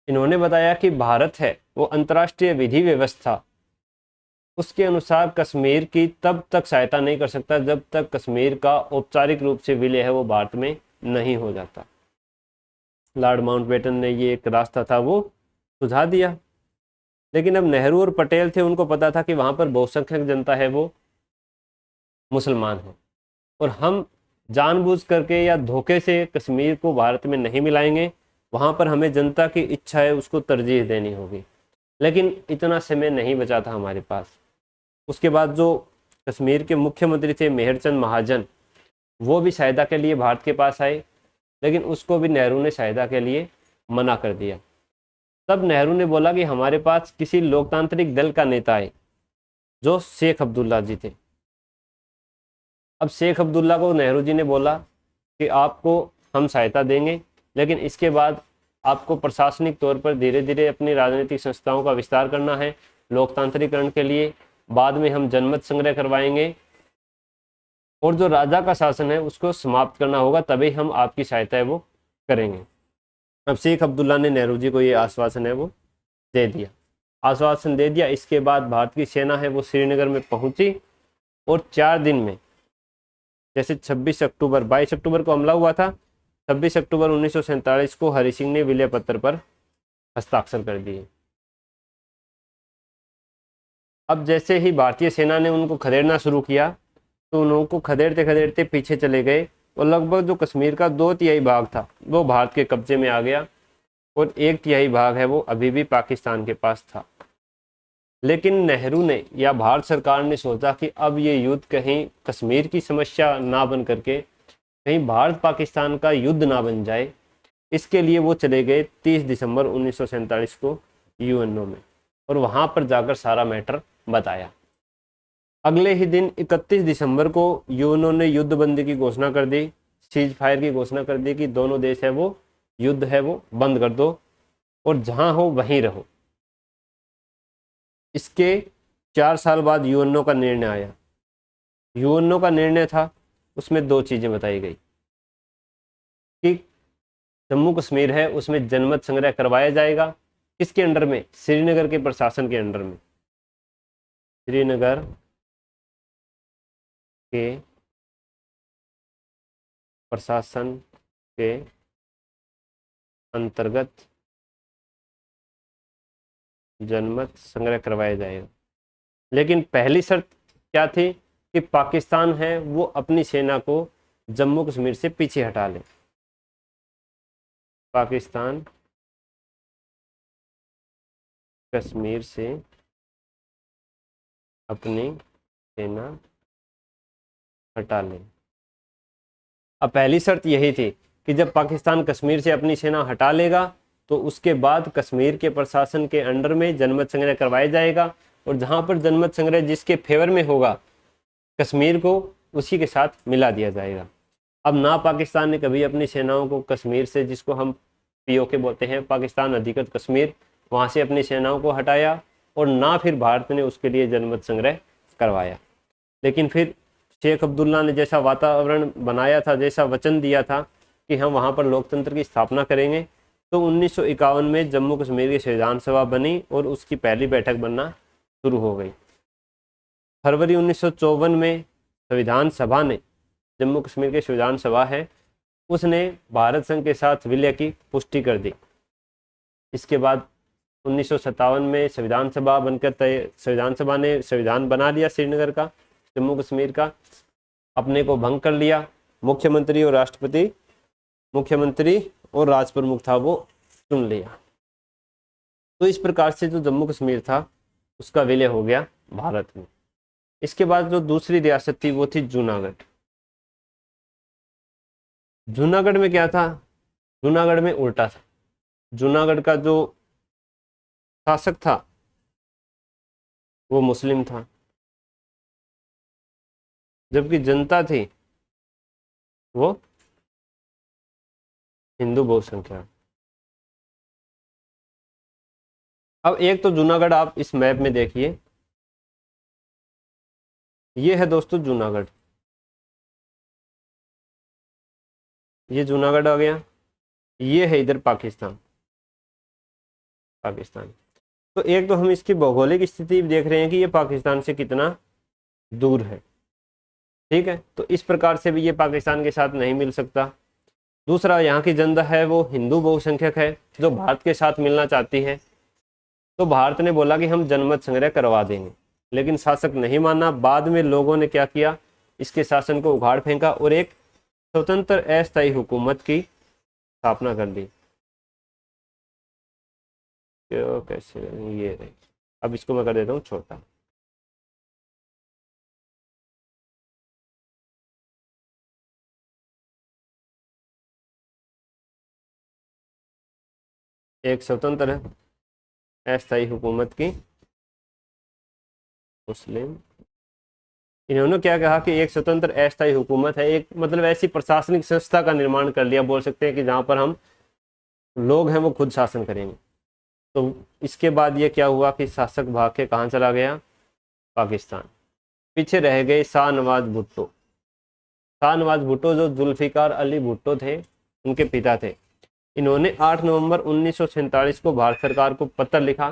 इन्होंने बताया कि भारत है वो अंतर्राष्ट्रीय विधि व्यवस्था उसके अनुसार कश्मीर की तब तक सहायता नहीं कर सकता जब तक कश्मीर का औपचारिक रूप से विलय है वो भारत में नहीं हो जाता। लॉर्ड माउंटबेटन ने ये एक रास्ता था वो सुझा दिया। लेकिन अब नेहरू और पटेल थे, उनको पता था कि वहाँ पर बहुसंख्यक जनता है वो मुसलमान है, और हम जानबूझ करके या धोखे से कश्मीर को भारत में नहीं मिलाएंगे, वहाँ पर हमें जनता की इच्छा है उसको तरजीह देनी होगी। लेकिन इतना समय नहीं बचा था हमारे पास। उसके बाद जो कश्मीर के मुख्यमंत्री थे मेहरचंद महाजन, वो भी सहायता के लिए भारत के पास आए, लेकिन उसको भी नेहरू ने सहायता के लिए मना कर दिया। तब नेहरू ने बोला कि हमारे पास किसी लोकतांत्रिक दल का नेता है जो शेख अब्दुल्ला जी थे। अब शेख अब्दुल्ला को नेहरू जी ने बोला कि आपको हम सहायता देंगे, लेकिन इसके बाद आपको प्रशासनिक तौर पर धीरे धीरे अपनी राजनीतिक संस्थाओं का विस्तार करना है लोकतांत्रिकरण के लिए। बाद में हम जनमत संग्रह करवाएंगे और जो राजा का शासन है उसको समाप्त करना होगा, तभी हम आपकी सहायता है वो करेंगे। अब शेख अब्दुल्ला ने नेहरू जी को ये आश्वासन है वो दे दिया, आश्वासन दे दिया। इसके बाद भारत की सेना है वो श्रीनगर में पहुंची और 4 दिन में, जैसे 22 अक्टूबर को हमला हुआ था, 26 अक्टूबर 1947 को हरि सिंह ने विलय पत्र पर हस्ताक्षर कर दिए। अब जैसे ही भारतीय सेना ने उनको खदेड़ना शुरू किया तो उनको खदेड़ते खदेड़ते पीछे चले गए और लगभग जो कश्मीर का 2/3 भाग था वो भारत के कब्जे में आ गया और 1/3 भाग है वो अभी भी पाकिस्तान के पास था। लेकिन नेहरू ने या भारत सरकार ने सोचा कि अब ये युद्ध कहीं कश्मीर की समस्या ना बन करके कहीं भारत पाकिस्तान का युद्ध ना बन जाए, इसके लिए वो चले गए 30 दिसंबर 1947 को यूएनओ में और वहाँ पर जाकर सारा मैटर बताया। अगले ही दिन 31 दिसंबर को यूएनओ ने युद्ध बंदी की घोषणा कर दी, सीज फायर की घोषणा कर दी कि दोनों देश है वो युद्ध है वो बंद कर दो और जहां हो वहीं रहो। इसके 4 साल बाद यूएनओ का निर्णय आया। यूएनओ का निर्णय था उसमें 2 चीजें बताई गई कि जम्मू कश्मीर है उसमें जनमत संग्रह करवाया जाएगा। किसके अंडर में? श्रीनगर के प्रशासन के अंडर में। श्रीनगर के प्रशासन के अंतर्गत जनमत संग्रह करवाया जाएगा। लेकिन पहली शर्त क्या थी कि पाकिस्तान है वो अपनी सेना को जम्मू कश्मीर से पीछे हटा ले। पाकिस्तान कश्मीर से अपनी सेना हटा ले। अब पहली शर्त यही थी कि जब पाकिस्तान कश्मीर से अपनी सेना हटा लेगा तो उसके बाद कश्मीर के प्रशासन के अंडर में जनमत संग्रह करवाया जाएगा और जहां पर जनमत संग्रह जिसके फेवर में होगा कश्मीर को उसी के साथ मिला दिया जाएगा। अब ना पाकिस्तान ने कभी अपनी सेनाओं को कश्मीर से, जिसको हम पीओके बोलते हैं, पाकिस्तान अधिकृत कश्मीर, वहां से अपनी सेनाओं को हटाया और ना फिर भारत ने उसके लिए जनमत संग्रह करवाया। लेकिन फिर शेख अब्दुल्ला ने जैसा वातावरण बनाया था, जैसा वचन दिया था कि हम वहाँ पर लोकतंत्र की स्थापना करेंगे, तो 1951 में जम्मू कश्मीर की संविधान सभा बनी और उसकी पहली बैठक बनना शुरू हो गई। फरवरी 1954 में संविधान सभा ने, जम्मू कश्मीर की संविधान सभा है, उसने भारत संघ के साथ विलय की पुष्टि कर दी। इसके बाद 1957 में संविधान सभा बनकर संविधान सभा ने संविधान बना लिया श्रीनगर का, जम्मू कश्मीर का, अपने को भंग कर लिया। मुख्यमंत्री और राष्ट्रपति, मुख्यमंत्री और राज प्रमुख था वो चुन लिया। तो इस प्रकार से जो जम्मू कश्मीर था उसका विलय हो गया भारत में। इसके बाद जो दूसरी रियासत थी वो थी जूनागढ़। जूनागढ़ में क्या था? जूनागढ़ में उल्टा था। जूनागढ़ का जो शासक था वो मुस्लिम था, जबकि जनता थी वो हिंदू बहुसंख्यक। अब एक तो जूनागढ़ आप इस मैप में देखिए, ये है दोस्तों जूनागढ़, ये जूनागढ़ आ गया, ये है इधर पाकिस्तान। पाकिस्तान तो एक तो हम इसकी भौगोलिक स्थिति देख रहे हैं कि ये पाकिस्तान से कितना दूर है, ठीक है। तो इस प्रकार से भी ये पाकिस्तान के साथ नहीं मिल सकता। दूसरा, यहाँ की जनता है वो हिंदू बहुसंख्यक है जो भारत के साथ मिलना चाहती है। तो भारत ने बोला कि हम जनमत संग्रह करवा देंगे, लेकिन शासक नहीं माना। बाद में लोगों ने क्या किया, इसके शासन को उखाड़ फेंका और एक स्वतंत्र अस्थायी हुकूमत की स्थापना कर दी। कैसे? ये रही। अब इसको मैं कर देता हूँ छोटा। एक स्वतंत्र अस्थायी हुकूमत की, मुस्लिम, इन्होंने क्या कहा कि एक स्वतंत्र अस्थायी हुकूमत है, एक मतलब ऐसी प्रशासनिक संस्था का निर्माण कर लिया, बोल सकते हैं कि जहां पर हम लोग हैं वो खुद शासन करेंगे। तो इसके बाद ये क्या हुआ कि शासक भाग के कहाँ चला गया, पाकिस्तान। पीछे रह गए शाहनवाज भुट्टो। शाहनवाज भुट्टो जो जुल्फिकार अली भुट्टो थे, उनके पिता थे। इन्होंने 8 नवंबर 1947 को भारत सरकार को पत्र लिखा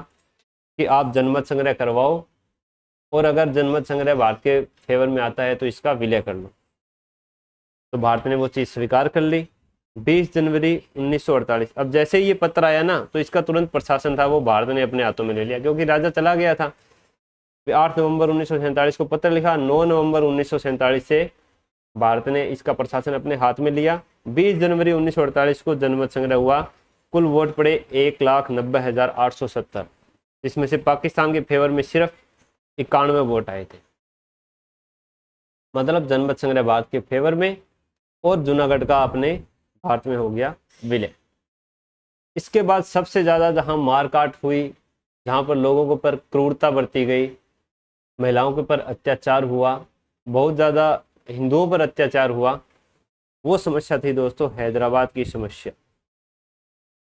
कि आप जनमत संग्रह करवाओ, और अगर जनमत संग्रह भारत के फेवर में आता है तो इसका विलय कर लो। तो भारत ने वो चीज़ स्वीकार कर ली 20 जनवरी 1948। अब जैसे ही ये पत्र आया ना, तो इसका तुरंत प्रशासन था वो भारत ने अपने हाथों में ले लिया, क्योंकि राजा चला गया था। 8 नवंबर 1947 को पत्र लिखा, 9 नवंबर 1947 से भारत ने इसका प्रशासन अपने हाथ में लिया। 20 जनवरी 1948 को जनमत संग्रह हुआ। कुल वोट पड़े 1,90,870, इसमें से पाकिस्तान के फेवर में सिर्फ 91 वोट आए थे। मतलब जनमत संग्रह भारत के फेवर में, और जूनागढ़ का अपने भारत में हो गया विलय। इसके बाद सबसे ज़्यादा जहाँ मारकाट हुई, जहाँ पर लोगों के ऊपर क्रूरता बरती गई, महिलाओं के ऊपर अत्याचार हुआ, बहुत ज़्यादा हिंदुओं पर अत्याचार हुआ, वो समस्या थी दोस्तों हैदराबाद की समस्या।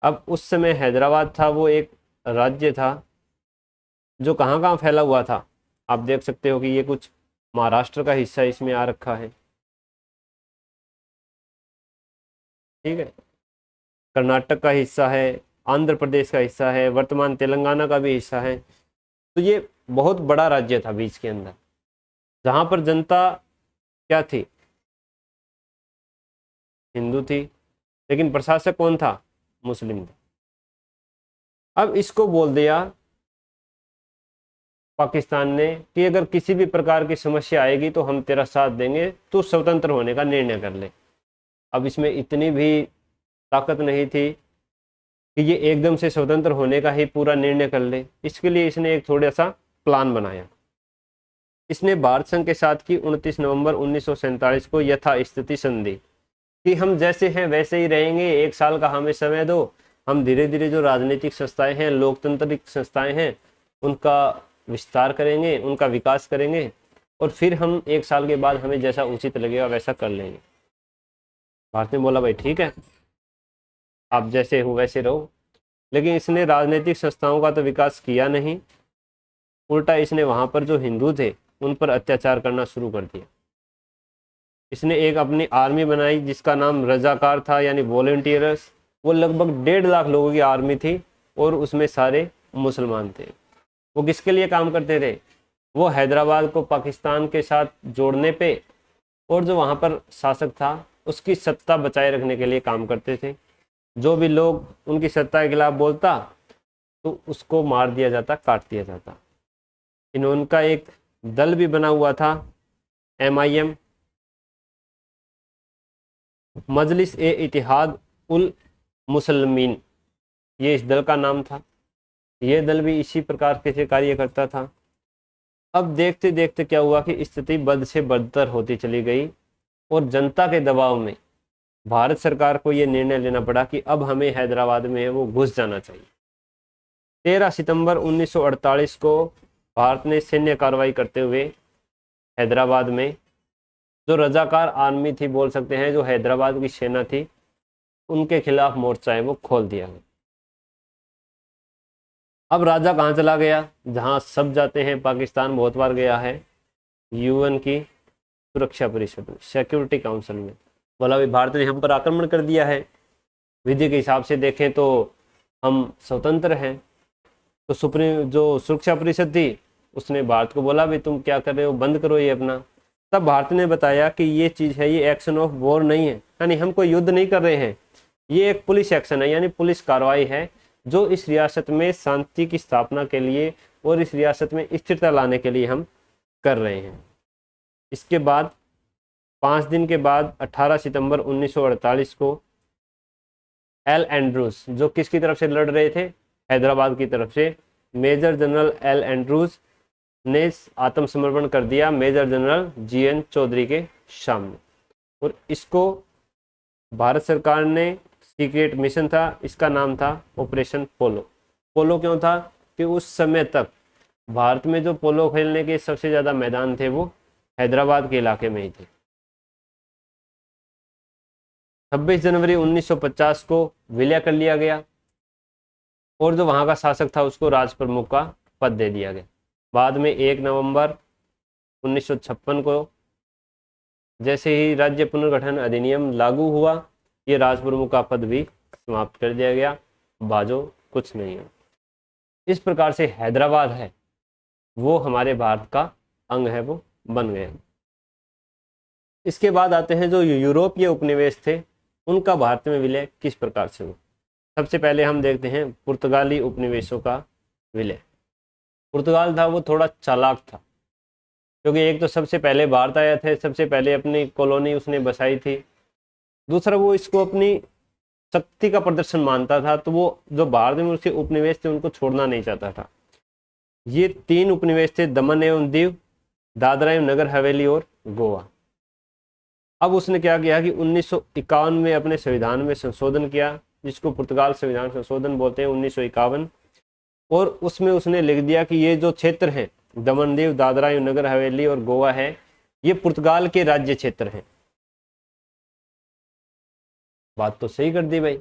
अब उस समय हैदराबाद था वो एक राज्य था जो कहाँ कहाँ फैला हुआ था। आप देख सकते हो कि ये कुछ महाराष्ट्र का हिस्सा इसमें आ रखा है, ठीक है, कर्नाटक का हिस्सा है, आंध्र प्रदेश का हिस्सा है, वर्तमान तेलंगाना का भी हिस्सा है। तो ये बहुत बड़ा राज्य था बीच के अंदर, जहाँ पर जनता क्या थी, हिंदू थी, लेकिन प्रशासक कौन था, मुस्लिम था। अब इसको बोल दिया पाकिस्तान ने कि अगर किसी भी प्रकार की समस्या आएगी तो हम तेरा साथ देंगे, तू स्वतंत्र होने का निर्णय कर ले। अब इसमें इतनी भी ताकत नहीं थी कि ये एकदम से स्वतंत्र होने का ही पूरा निर्णय कर ले। इसके लिए इसने एक थोड़ा सा प्लान बनाया। इसने भारत संघ के साथ की 29 नवंबर 1947 को यथास्थिति संधि कि हम जैसे हैं वैसे ही रहेंगे, 1 साल का हमें समय दो, हम धीरे धीरे जो राजनीतिक संस्थाएं हैं, लोकतांत्रिक संस्थाएं हैं, उनका विस्तार करेंगे, उनका विकास करेंगे, और फिर हम 1 साल के बाद हमें जैसा उचित लगेगा वैसा कर लेंगे। भारत ने बोला भाई ठीक है, आप जैसे हो वैसे रहो। लेकिन इसने राजनीतिक संस्थाओं का तो विकास किया नहीं, उल्टा इसने वहाँ पर जो हिंदू थे उन पर अत्याचार करना शुरू कर दिया। इसने एक अपनी आर्मी बनाई जिसका नाम रजाकार था, यानी वॉलेंटियर्स। वो लगभग 1.5 लाख लोगों की आर्मी थी, और उसमें सारे मुसलमान थे। वो किसके लिए काम करते थे, वो हैदराबाद को पाकिस्तान के साथ जोड़ने पे, और जो वहाँ पर शासक था उसकी सत्ता बचाए रखने के लिए काम करते थे। जो भी लोग उनकी सत्ता के खिलाफ बोलता तो उसको मार दिया जाता, काट दिया जाता। इनका एक दल भी बना हुआ था, MIM, मजलिस ए इतिहाद उल मुसलमीन, ये इस दल का नाम था। ये दल भी इसी प्रकार के से कार्य करता था। अब देखते देखते क्या हुआ कि स्थिति बद से बदतर होती चली गई, और जनता के दबाव में भारत सरकार को ये निर्णय लेना पड़ा कि अब हमें हैदराबाद में है वो घुस जाना चाहिए। 13 सितंबर 1948 को भारत ने सैन्य कार्रवाई करते हुए हैदराबाद में जो रजाकार आर्मी थी, बोल सकते हैं जो हैदराबाद की सेना थी, उनके खिलाफ मोर्चा है वो खोल दिया। अब राजा कहाँ चला गया, जहाँ सब जाते हैं, पाकिस्तान बहुत बार गया है, UN की सुरक्षा परिषद में, सिक्योरिटी काउंसिल में। बोला भाई भारत ने हम पर आक्रमण कर दिया है, विधि के हिसाब से देखें तो हम स्वतंत्र हैं। तो सुप्रीम जो सुरक्षा परिषद थी उसने भारत को बोला भाई तुम क्या कर रहे हो, बंद करो ये अपना। तब भारत ने बताया कि ये चीज़ है, ये एक्शन ऑफ वॉर नहीं है, यानी हम कोई युद्ध नहीं कर रहे हैं, ये एक पुलिस एक्शन है, यानी पुलिस कार्रवाई है जो इस रियासत में शांति की स्थापना के लिए और इस रियासत में स्थिरता लाने के लिए हम कर रहे हैं। इसके बाद 5 दिन के बाद 18 सितंबर 1948 को एल एंड्रूज, जो किसकी तरफ से लड़ रहे थे, हैदराबाद की तरफ से, मेजर जनरल एल एंड्रूज ने आत्मसमर्पण कर दिया मेजर जनरल GN चौधरी के सामने। और इसको भारत सरकार ने, सीक्रेट मिशन था, इसका नाम था ऑपरेशन पोलो। पोलो क्यों था कि उस समय तक भारत में जो पोलो खेलने के सबसे ज़्यादा मैदान थे वो हैदराबाद के इलाके में ही थे। 26 जनवरी 1950 को विलय कर लिया गया और जो वहाँ का शासक था उसको राज प्रमुख का पद दे दिया गया। बाद में 1 नवंबर 1956 को जैसे ही राज्य पुनर्गठन अधिनियम लागू हुआ, ये राज प्रमुख का पद भी समाप्त कर दिया गया, बाजो कुछ नहीं है। इस प्रकार से हैदराबाद है वो हमारे भारत का अंग है, वो बन गया। इसके बाद आते हैं जो यूरोपीय उपनिवेश थे, उनका भारत में विलय किस प्रकार से हुआ। सबसे पहले हम देखते हैं पुर्तगाली उपनिवेशों का विलय। पुर्तगाल था वो थोड़ा चालाक था, क्योंकि एक तो सबसे पहले भारत आया था, सबसे पहले अपनी कॉलोनी उसने बसाई थी। दूसरा वो इसको अपनी शक्ति का प्रदर्शन मानता था, तो वो जो भारत में उसके उपनिवेश थे उनको छोड़ना नहीं चाहता था। ये 3 उपनिवेश थे, दमन एवं दीव, दादरा एवं नगर हवेली और गोवा। अब उसने क्या किया कि 1951 में अपने संविधान में संशोधन किया, जिसको पुर्तगाल संविधान संशोधन बोलते हैं 1951, और उसमें उसने लिख दिया कि ये जो क्षेत्र हैं दमन दीव, दादरा एवं नगर हवेली और गोवा है, ये पुर्तगाल के राज्य क्षेत्र हैं। बात तो सही कर दी भाई।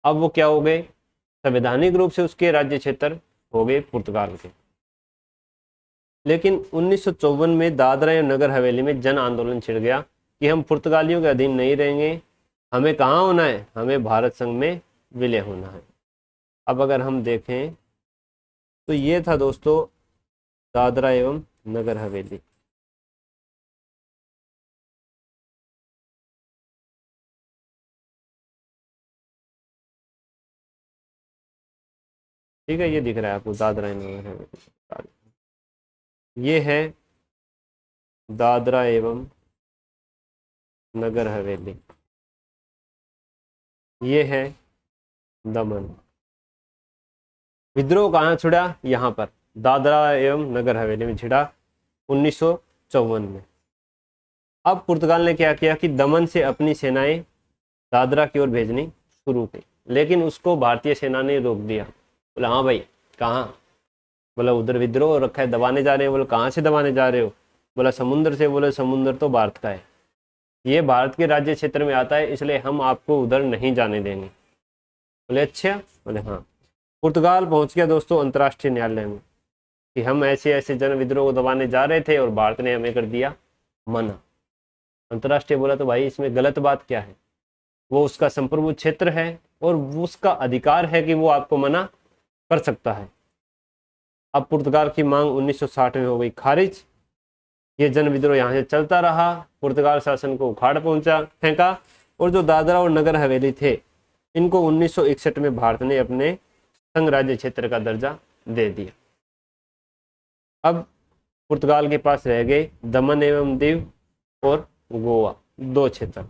अब वो क्या हो गए, संवैधानिक रूप से उसके राज्य क्षेत्र हो गए पुर्तगाल के। लेकिन 1954 में दादरा एवं नगर हवेली में जन आंदोलन छिड़ गया कि हम पुर्तगालियों के अधीन नहीं रहेंगे, हमें कहाँ होना है, हमें भारत संघ में विलय होना है। अब अगर हम देखें तो ये था दोस्तों दादरा एवं नगर हवेली। ठीक है, ये दिख रहा है आपको दादरा एवं नगर हवेली। ये है दादरा एवं नगर हवेली, ये है दमन। विद्रोह कहाँ छिड़ा, यहाँ पर दादरा एवं नगर हवेली में छिड़ा 1954 में। अब पुर्तगाल ने क्या किया कि दमन से अपनी सेनाएं दादरा की ओर भेजनी शुरू की, लेकिन उसको भारतीय सेना ने रोक दिया। बोला हाँ भाई कहाँ, बोला उधर विद्रोह रखा है, दबाने जा रहे हैं। बोला कहाँ से दबाने जा रहे हो, बोला समुद्र से। बोले समुद्र तो भारत का है, ये भारत के राज्य क्षेत्र में आता है, इसलिए हम आपको उधर नहीं जाने देंगे। बोले अच्छा, बोले हाँ। पुर्तगाल पहुंच गया दोस्तों अंतर्राष्ट्रीय न्यायालय में कि हम ऐसे ऐसे जन विद्रोह को दबाने जा रहे थे और भारत ने हमें कर दिया मना। अंतर्राष्ट्रीय बोला तो भाई इसमें गलत बात क्या है, वो उसका संप्रभु क्षेत्र है और उसका अधिकार है कि वो आपको मना कर सकता है। अब पुर्तगाल की मांग 1960 में हो गई खारिज। ये जन विद्रोह यहाँ से चलता रहा, पुर्तगाल शासन को उखाड़ पहुंचा फेंका, और जो दादरा और नगर हवेली थे इनको 1961 में भारत ने अपने संघ राज्य क्षेत्र का दर्जा दे दिया। अब पुर्तगाल के पास रह गए दमन एवं दीव और गोवा, 2 क्षेत्र।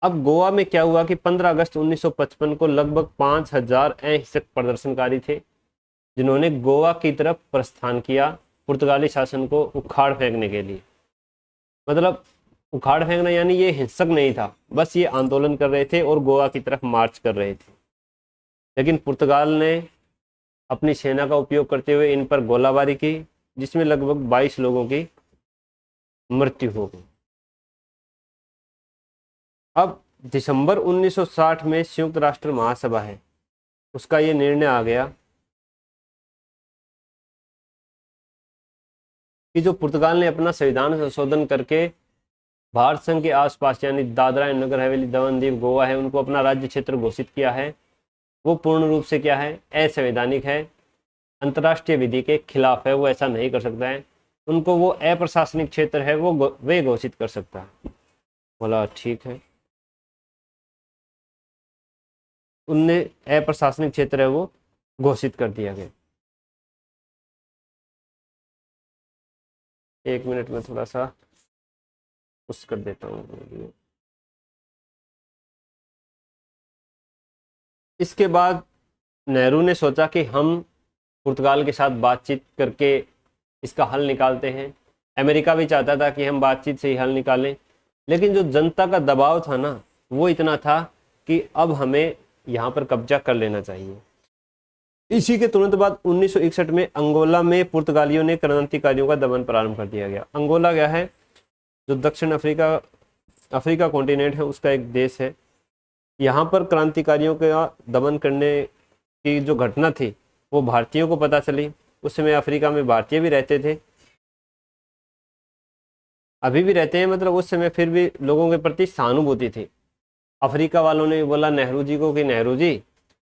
अब गोवा में क्या हुआ कि 15 अगस्त 1955 को लगभग 5000 अहिंसक प्रदर्शनकारी थे जिन्होंने गोवा की तरफ प्रस्थान किया पुर्तगाली शासन को उखाड़ फेंकने के लिए। मतलब उखाड़ फेंकना यानी ये हिंसक नहीं था, बस ये आंदोलन कर रहे थे और गोवा की तरफ मार्च कर रहे थे। लेकिन पुर्तगाल ने अपनी सेना का उपयोग करते हुए इन पर गोलाबारी की, जिसमें लगभग 22 लोगों की मृत्यु हो गई। अब दिसंबर 1960 में संयुक्त राष्ट्र महासभा है, उसका ये निर्णय आ गया कि जो पुर्तगाल ने अपना संविधान संशोधन करके भारत संघ के आसपास यानी दादरा नगर हवेली, दमन दीव, गोवा है, उनको अपना राज्य क्षेत्र घोषित किया है, वो पूर्ण रूप से क्या है, असंवैधानिक है, अंतर्राष्ट्रीय विधि के खिलाफ है, वो ऐसा नहीं कर सकता है। उनको वो अप्रशासनिक क्षेत्र है वो वे घोषित कर सकता है। बोला ठीक है, उनने अप्रशासनिक क्षेत्र है वो घोषित कर दिया गया। 1 मिनट में थोड़ा सा पुश कर देता हूँ। इसके बाद नेहरू ने सोचा कि हम पुर्तगाल के साथ बातचीत करके इसका हल निकालते हैं। अमेरिका भी चाहता था कि हम बातचीत से ही हल निकालें, लेकिन जो जनता का दबाव था ना वो इतना था कि अब हमें यहाँ पर कब्जा कर लेना चाहिए। इसी के तुरंत बाद 1961 में अंगोला में पुर्तगालियों ने क्रांतिकारियों का दमन प्रारंभ कर दिया गया। अंगोला क्या है, जो दक्षिण अफ्रीका अफ्रीका कॉन्टिनेंट है उसका एक देश है। यहाँ पर क्रांतिकारियों का दमन करने की जो घटना थी वो भारतीयों को पता चली। उस समय अफ्रीका में भारतीय भी रहते थे, अभी भी रहते हैं, मतलब उस समय फिर भी लोगों के प्रति सहानुभूति थी। अफ्रीका वालों ने बोला नेहरू जी को कि नेहरू जी,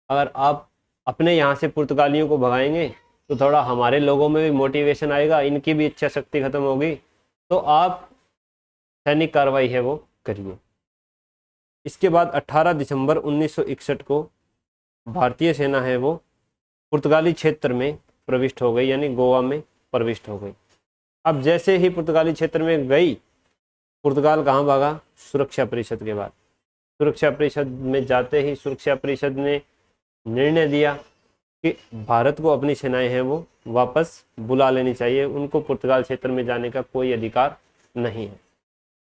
अगर आप अपने यहाँ से पुर्तगालियों को भगाएंगे तो थोड़ा हमारे लोगों में भी मोटिवेशन आएगा, इनकी भी इच्छा शक्ति खत्म होगी, तो आप सैनिक कार्रवाई है वो करिए। इसके बाद 18 दिसंबर 1961 को भारतीय सेना है वो पुर्तगाली क्षेत्र में प्रविष्ट हो गई, यानी गोवा में प्रविष्ट हो गई। अब जैसे ही पुर्तगाली क्षेत्र में गई, पुर्तगाल कहाँ भागा? सुरक्षा परिषद के बाद। सुरक्षा परिषद में जाते ही सुरक्षा परिषद ने निर्णय दिया कि भारत को अपनी सेनाएं हैं वो वापस बुला लेनी चाहिए, उनको पुर्तगाल क्षेत्र में जाने का कोई अधिकार नहीं है।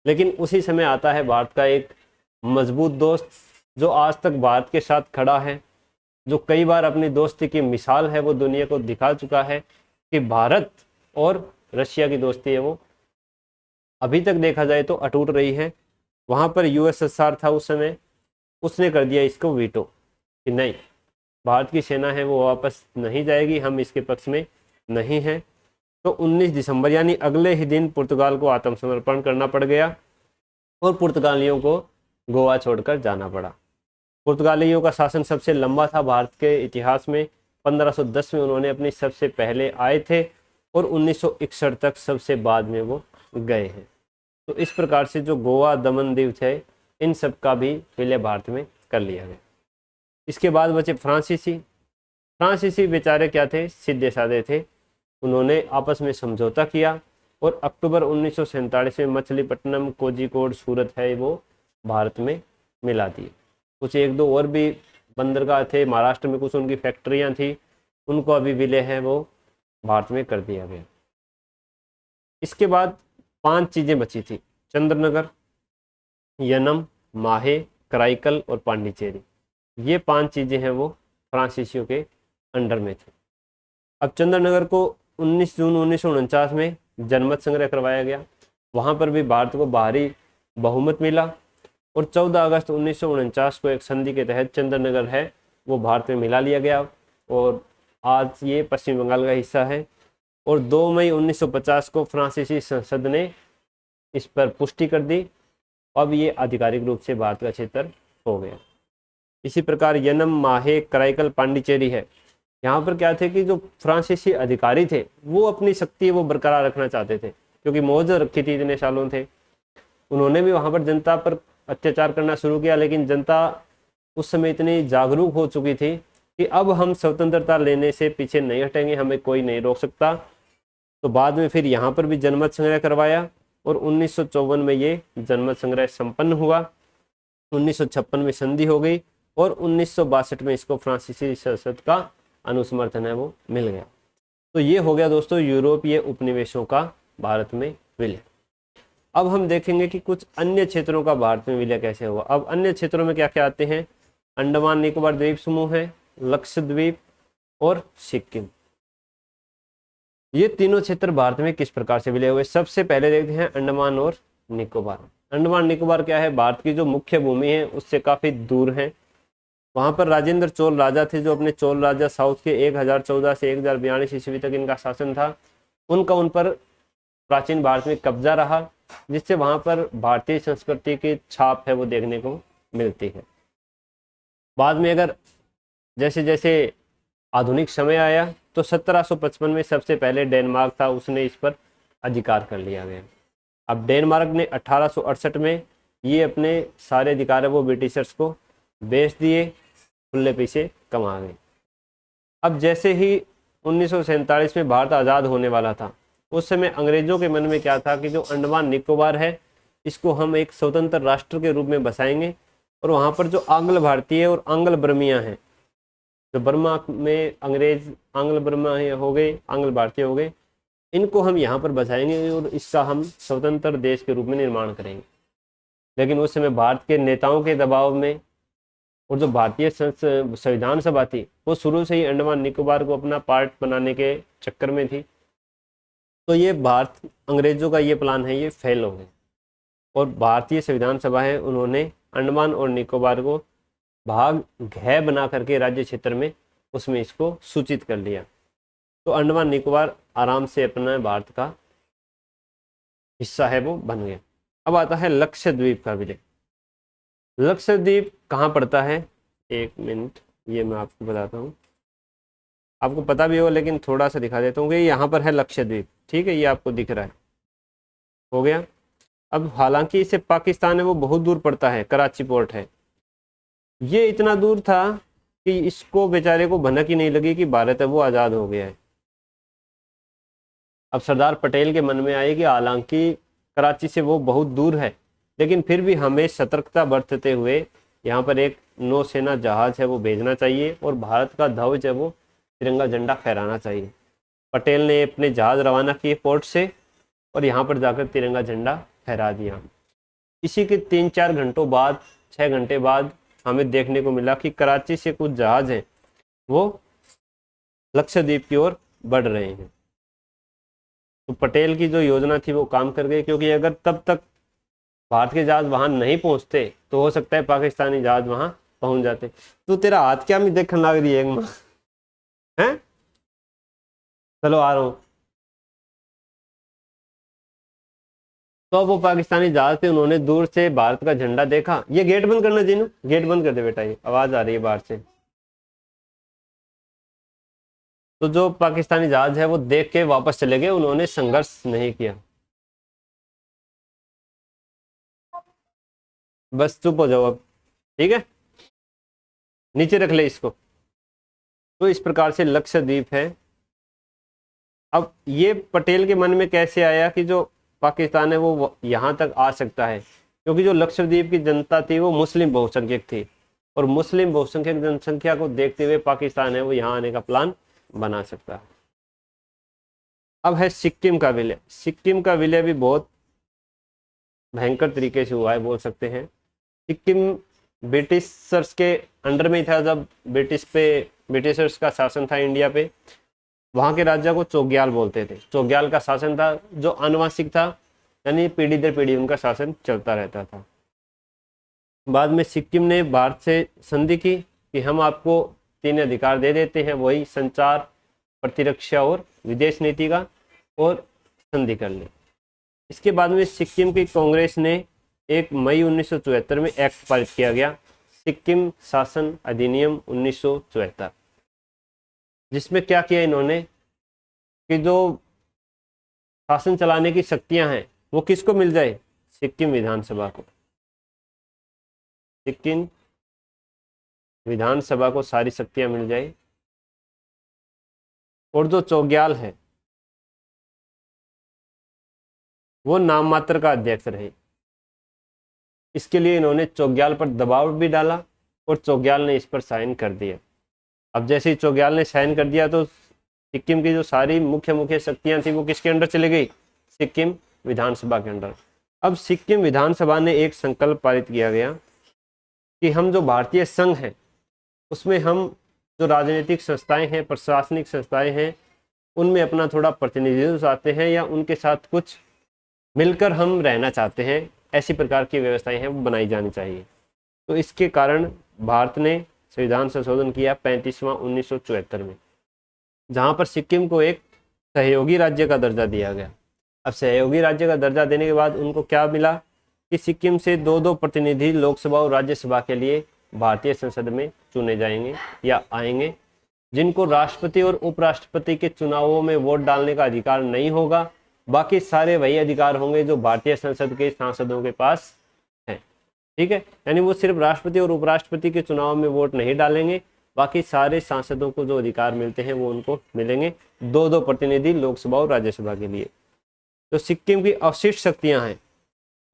लेकिन उसी समय आता है भारत का एक मजबूत दोस्त जो आज तक भारत के साथ खड़ा है, जो कई बार अपनी दोस्ती की मिसाल है वो दुनिया को दिखा चुका है कि भारत और रशिया की दोस्ती है वो अभी तक देखा जाए तो अटूट रही है। वहाँ पर यूएसएसआर था उस समय, उसने कर दिया इसको वीटो कि नहीं, भारत की सेना है वो वापस नहीं जाएगी, हम इसके पक्ष में नहीं हैं। तो 19 दिसंबर यानी अगले ही दिन पुर्तगाल को आत्मसमर्पण करना पड़ गया और पुर्तगालियों को गोवा छोड़कर जाना पड़ा। पुर्तगालियों का शासन सबसे लंबा था भारत के इतिहास में। 1510 में उन्होंने अपनी सबसे पहले आए थे और 1961 तक सबसे बाद में वो गए हैं। तो इस प्रकार से जो गोवा, दमन, दीव थे, इन सब का भी विलय भारत में कर लिया गया। इसके बाद बचे फ्रांसीसी। फ्रांसीसी बेचारे क्या थे? सीधे साधे थे। उन्होंने आपस में समझौता किया और अक्टूबर 1947 में मछलीपट्टनम, कोझिकोड, सूरत है वो भारत में मिला दिए। कुछ एक दो और भी बंदरगाह थे महाराष्ट्र में, कुछ उनकी फैक्ट्रियां थी, उनको अभी विलय है वो भारत में कर दिया गया। इसके बाद 5 चीज़ें बची थी: चंद्रनगर, यनम, माहे, कराईकल और पांडिचेरी। ये 5 चीज़ें हैं वो फ्रांसीसियों के अंडर में थी। अब चंद्रनगर को 19 जून 1949 में जनमत संग्रह करवाया गया। वहाँ पर भी भारत को भारी बहुमत मिला और 14 अगस्त 1949 को एक संधि के तहत चंद्रनगर है वो भारत में मिला लिया गया और आज ये पश्चिम बंगाल का हिस्सा है। और 2 मई 1950 को फ्रांसीसी संसद ने इस पर पुष्टि कर दी। अब ये आधिकारिक रूप से भारत का क्षेत्र हो गया। इसी प्रकार यनम, माहे, कराईकल, पांडिचेरी है। यहाँ पर क्या थे कि जो फ्रांसीसी अधिकारी थे वो अपनी शक्ति वो बरकरार रखना चाहते थे, क्योंकि मौज रखी थी इतने सालों थे। उन्होंने भी वहाँ पर जनता पर अत्याचार करना शुरू किया, लेकिन जनता उस समय इतनी जागरूक हो चुकी थी कि अब हम स्वतंत्रता लेने से पीछे नहीं हटेंगे, हमें कोई नहीं रोक सकता। तो बाद में फिर यहाँ पर भी जनमत संग्रह करवाया और 1954 में ये जनमत संग्रह संपन्न हुआ। 1956 में संधि हो गई और 1962 में इसको फ्रांसीसी संसद का अनुसमर्थन है वो मिल गया। तो ये हो गया दोस्तों यूरोपीय उपनिवेशों का भारत में विलय। अब हम देखेंगे कि कुछ अन्य क्षेत्रों का भारत में विलय कैसे हुआ। अब अन्य क्षेत्रों में क्या क्या आते हैं? अंडमान निकोबार द्वीप समूह है, लक्षद्वीप और सिक्किम। ये तीनों क्षेत्र भारत में किस प्रकार से विलय हुए? सबसे पहले देखते हैं अंडमान और निकोबार। अंडमान निकोबार क्या है? भारत की जो मुख्य भूमि है उससे काफी दूर है। वहां पर राजेंद्र चोल राजा थे जो अपने चोल राजा साउथ के 1014 से 1042 ईस्वी तक इनका शासन था। उनका उन पर प्राचीन भारत में कब्जा रहा, जिससे वहां पर भारतीय संस्कृति की छाप है वो देखने को मिलती है। बाद में अगर जैसे जैसे आधुनिक समय आया तो 1755 में सबसे पहले डेनमार्क था, उसने इस पर अधिकार कर लिया गया। अब डेनमार्क ने 1868 में ये अपने सारे अधिकार है वो ब्रिटिशर्स को बेच दिए, खुले पैसे कमा गए। अब जैसे ही 1947 में भारत आज़ाद होने वाला था, उस समय अंग्रेजों के मन में क्या था कि जो अंडमान निकोबार है इसको हम एक स्वतंत्र राष्ट्र के रूप में बसाएंगे और वहाँ पर जो आंग्ल भारतीय और आंग्ल बर्मियाँ हैं, जो बर्मा में अंग्रेज आंग्ल बर्मा हो गए, आंग्ल भारतीय हो गए, इनको हम यहाँ पर बसाएंगे और इसका हम स्वतंत्र देश के रूप में निर्माण करेंगे। लेकिन उस समय भारत के नेताओं के दबाव में और जो भारतीय संविधान सभा थी वो शुरू से ही अंडमान निकोबार को अपना पार्ट बनाने के चक्कर में थी। तो ये भारत अंग्रेजों का ये प्लान है ये फेल हो गया। और भारतीय संविधान सभा है उन्होंने अंडमान और निकोबार को भाग घ बना करके राज्य क्षेत्र में उसमें इसको सूचित कर लिया। तो अंडमान निकोबार आराम से अपना भारत का हिस्सा है वो बन गया। अब आता है लक्षद्वीप का विलय। लक्षद्वीप कहाँ पड़ता है, एक मिनट ये मैं आपको बताता हूँ, आपको पता भी हो लेकिन थोड़ा सा दिखा देता हूँ कि यहाँ पर है लक्षद्वीप, ठीक है, ये आपको दिख रहा है, हो गया। अब हालांकि इसे पाकिस्तान है वो बहुत दूर पड़ता है, कराची पोर्ट है, ये इतना दूर था कि इसको बेचारे को भनक ही नहीं लगी कि भारत है वो आज़ाद हो गया है। अब सरदार पटेल के मन में आए कि हालांकि कराची से वो बहुत दूर है लेकिन फिर भी हमें सतर्कता बरतते हुए यहाँ पर एक नौसेना जहाज है वो भेजना चाहिए और भारत का ध्वज है वो तिरंगा झंडा फहराना चाहिए। पटेल ने अपने जहाज रवाना किए पोर्ट से और यहाँ पर जाकर तिरंगा झंडा फहरा दिया। इसी के 3-4 घंटों बाद, 6 घंटे बाद हमें देखने को मिला कि कराची से कुछ जहाज हैं वो लक्षद्वीप की ओर बढ़ रहे हैं। तो पटेल की जो योजना थी वो काम कर गई, क्योंकि अगर तब तक भारत के जहाज वहां नहीं पहुंचते तो हो सकता है पाकिस्तानी जहाज वहां पहुंच जाते। तो तेरा हाथ क्या मैं देखने लग रही है हैं? चलो आ रहा हूं। तो अब वो पाकिस्तानी जहाज थे, उन्होंने दूर से भारत का झंडा देखा। ये गेट बंद करना जीनू, गेट बंद कर दे बेटा, ये आवाज आ रही है बाहर से। तो जो पाकिस्तानी जहाज है वो देख के वापस चले गए, उन्होंने संघर्ष नहीं किया। बस चुप हो जाओ अब, ठीक है, नीचे रख ले इसको। तो इस प्रकार से लक्षद्वीप है। अब ये पटेल के मन में कैसे आया कि जो पाकिस्तान है वो यहाँ तक आ सकता है, क्योंकि जो लक्षद्वीप की जनता थी वो मुस्लिम बहुसंख्यक थी और मुस्लिम बहुसंख्यक जनसंख्या को देखते हुए पाकिस्तान है वो यहाँ आने का प्लान बना सकता है। अब है सिक्किम का विलय। सिक्किम का विलय भी बहुत भयंकर तरीके से हुआ है, बोल सकते हैं। सिक्किम ब्रिटिशर्स के अंडर में ही था जब ब्रिटिशर्स का शासन था इंडिया पे। वहाँ के राजा को चोग्याल बोलते थे। चोग्याल का शासन था जो आनुवंशिक था, यानी पीढ़ी दर पीढ़ी उनका शासन चलता रहता था। बाद में सिक्किम ने भारत से संधि की कि हम आपको 3 अधिकार दे देते हैं, वही संचार, प्रतिरक्षा और विदेश नीति का, और संधि कर ले। इसके बाद में सिक्किम की कांग्रेस ने 1 मई 1974 में एक्ट पारित किया गया, सिक्किम शासन अधिनियम 1974, जिसमें क्या किया इन्होंने कि जो शासन चलाने की शक्तियां हैं वो किसको मिल जाए, सिक्किम विधानसभा को। सिक्किम विधानसभा को सारी शक्तियां मिल जाए और जो चोग्याल है वो नाम मात्र का अध्यक्ष रहे। इसके लिए इन्होंने चोग्याल पर दबाव भी डाला और चोग्याल ने इस पर साइन कर दिया। अब जैसे ही चोग्याल ने साइन कर दिया तो सिक्किम की जो सारी मुख्य शक्तियां थी वो किसके अंडर चली गई, सिक्किम विधानसभा के अंडर। अब सिक्किम विधानसभा ने एक संकल्प पारित किया गया कि हम जो भारतीय संघ है उसमें हम जो राजनीतिक संस्थाएं हैं, प्रशासनिक संस्थाएं हैं, उनमें अपना थोड़ा प्रतिनिधित्व चाहते हैं या उनके साथ कुछ मिलकर हम रहना चाहते हैं, ऐसी प्रकार की व्यवस्थाएं हैं वो बनाई जानी चाहिए। तो इसके कारण भारत ने संविधान संशोधन किया 35वां 1974 में, जहां पर सिक्किम को एक सहयोगी राज्य का दर्जा दिया गया। अब सहयोगी राज्य का दर्जा देने के बाद उनको क्या मिला कि सिक्किम से 2-2 प्रतिनिधि लोकसभा और राज्यसभा के लिए भारतीय संसद में चुने जाएंगे या आएंगे, जिनको राष्ट्रपति और उपराष्ट्रपति के चुनावों में वोट डालने का अधिकार नहीं होगा। बाकी सारे वही अधिकार होंगे जो भारतीय संसद के सांसदों के पास हैं, ठीक है। यानी वो सिर्फ राष्ट्रपति और उपराष्ट्रपति के चुनाव में वोट नहीं डालेंगे, बाकी सारे सांसदों को जो अधिकार मिलते हैं वो उनको मिलेंगे, 2-2 प्रतिनिधि लोकसभा और राज्यसभा के लिए। तो सिक्किम की अवशिष्ट शक्तियां हैं,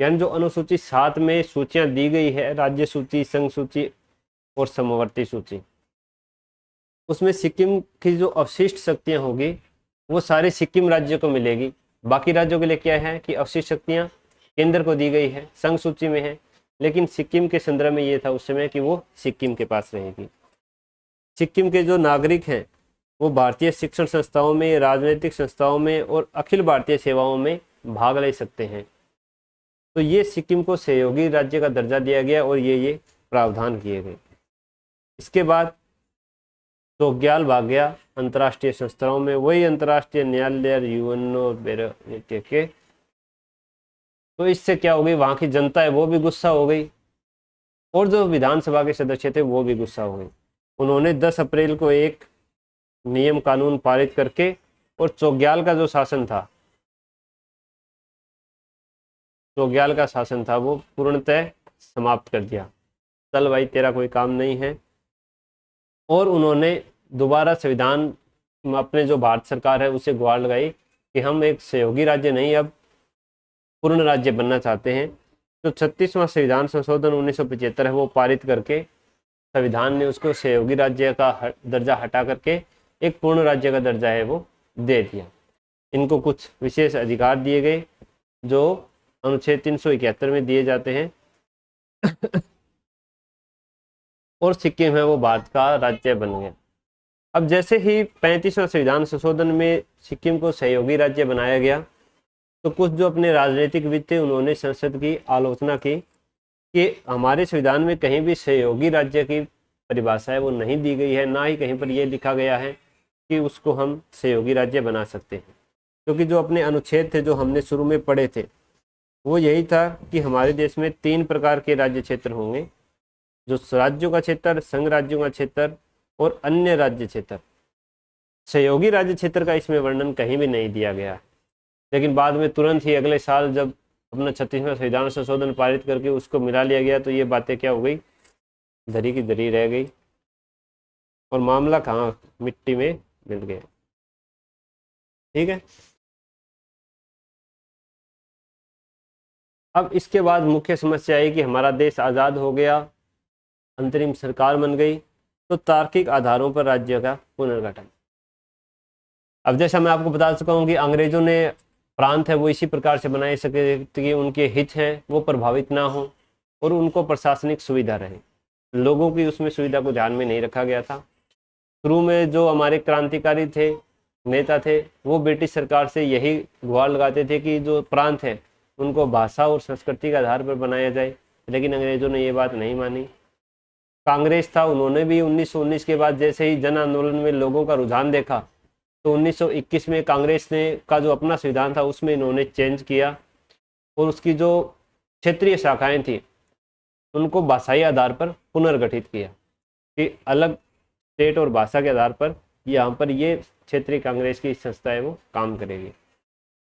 यानी जो अनुसूची 7 में सूचियां दी गई है, राज्य सूची, संघ सूची और समवर्ती सूची, उसमें सिक्किम की जो अवशिष्ट शक्तियां होगी वो सारे सिक्किम राज्य को मिलेगी। बाकी राज्यों के लिए क्या है कि अवशिष्ट शक्तियां केंद्र को दी गई है, संघ सूची में है, लेकिन सिक्किम के संदर्भ में ये था उस समय कि वो सिक्किम के पास रहेगी। सिक्किम के जो नागरिक हैं वो भारतीय शिक्षण संस्थाओं में, राजनीतिक संस्थाओं में और अखिल भारतीय सेवाओं में भाग ले सकते हैं। तो ये सिक्किम को सहयोगी राज्य का दर्जा दिया गया और ये प्रावधान किए गए। इसके बाद चोग्याल भाग गया अंतर्राष्ट्रीय संस्थाओं में, वही अंतर्राष्ट्रीय न्यायालय, यूएनओ और के। तो इससे क्या हो गई, वहां की जनता है वो भी गुस्सा हो गई और जो विधानसभा के सदस्य थे वो भी गुस्सा हो गए। उन्होंने 10 अप्रैल को एक नियम कानून पारित करके और चोग्याल का जो शासन था, चोग्याल का शासन था वो पूर्णतः समाप्त कर दिया। चल भाई तेरा कोई काम नहीं है। और उन्होंने दोबारा संविधान में अपने जो भारत सरकार है उसे गुहार लगाई कि हम एक सहयोगी राज्य नहीं अब पूर्ण राज्य बनना चाहते हैं। तो 36वां संविधान संशोधन 1975 है वो पारित करके संविधान ने उसको सहयोगी राज्य का दर्जा हटा करके एक पूर्ण राज्य का दर्जा है वो दे दिया। इनको कुछ विशेष अधिकार दिए गए जो अनुच्छेद 371 में दिए जाते हैं और सिक्किम है वो भारत का राज्य बन गया। अब जैसे ही 35वां संविधान संशोधन में सिक्किम को सहयोगी राज्य बनाया गया तो कुछ जो अपने राजनीतिक विद थे उन्होंने संसद की आलोचना की कि हमारे संविधान में कहीं भी सहयोगी राज्य की परिभाषा है वो नहीं दी गई है, ना ही कहीं पर यह लिखा गया है कि उसको हम सहयोगी राज्य बना सकते हैं। क्योंकि जो अपने अनुच्छेद थे जो हमने शुरू में पढ़े थे वो यही था कि हमारे देश में 3 प्रकार के राज्य क्षेत्र होंगे, जो राज्यों का क्षेत्र, संघ राज्यों का क्षेत्र और अन्य राज्य क्षेत्र। सहयोगी राज्य क्षेत्र का इसमें वर्णन कहीं भी नहीं दिया गया। लेकिन बाद में तुरंत ही अगले साल जब अपना 36वां संविधान संशोधन पारित करके उसको मिला लिया गया तो ये बातें क्या हो गई, धरी की धरी रह गई और मामला कहाँ मिट्टी में मिल गया। ठीक है। अब इसके बाद मुख्य समस्या आई कि हमारा देश आज़ाद हो गया, अंतरिम सरकार बन गई, तो तार्किक आधारों पर राज्य का पुनर्गठन। अब जैसा मैं आपको बता चुका हूँ कि अंग्रेजों ने प्रांत है वो इसी प्रकार से बनाए सके कि उनके हित हैं वो प्रभावित ना हो और उनको प्रशासनिक सुविधा रहे। लोगों की उसमें सुविधा को ध्यान में नहीं रखा गया था। शुरू में जो हमारे क्रांतिकारी थे, नेता थे, वो ब्रिटिश सरकार से यही गुहार लगाते थे कि जो प्रांत है उनको भाषा और संस्कृति के आधार पर बनाया जाए, लेकिन अंग्रेजों ने ये बात नहीं मानी। कांग्रेस था, उन्होंने भी 1919 के बाद जैसे ही जन आंदोलन में लोगों का रुझान देखा तो 1921 में कांग्रेस ने का जो अपना संविधान था उसमें इन्होंने चेंज किया और उसकी जो क्षेत्रीय शाखाएं थी उनको भाषाई आधार पर पुनर्गठित किया कि अलग स्टेट और भाषा के आधार पर यहाँ पर ये क्षेत्रीय कांग्रेस की संस्था है वो काम करेगी।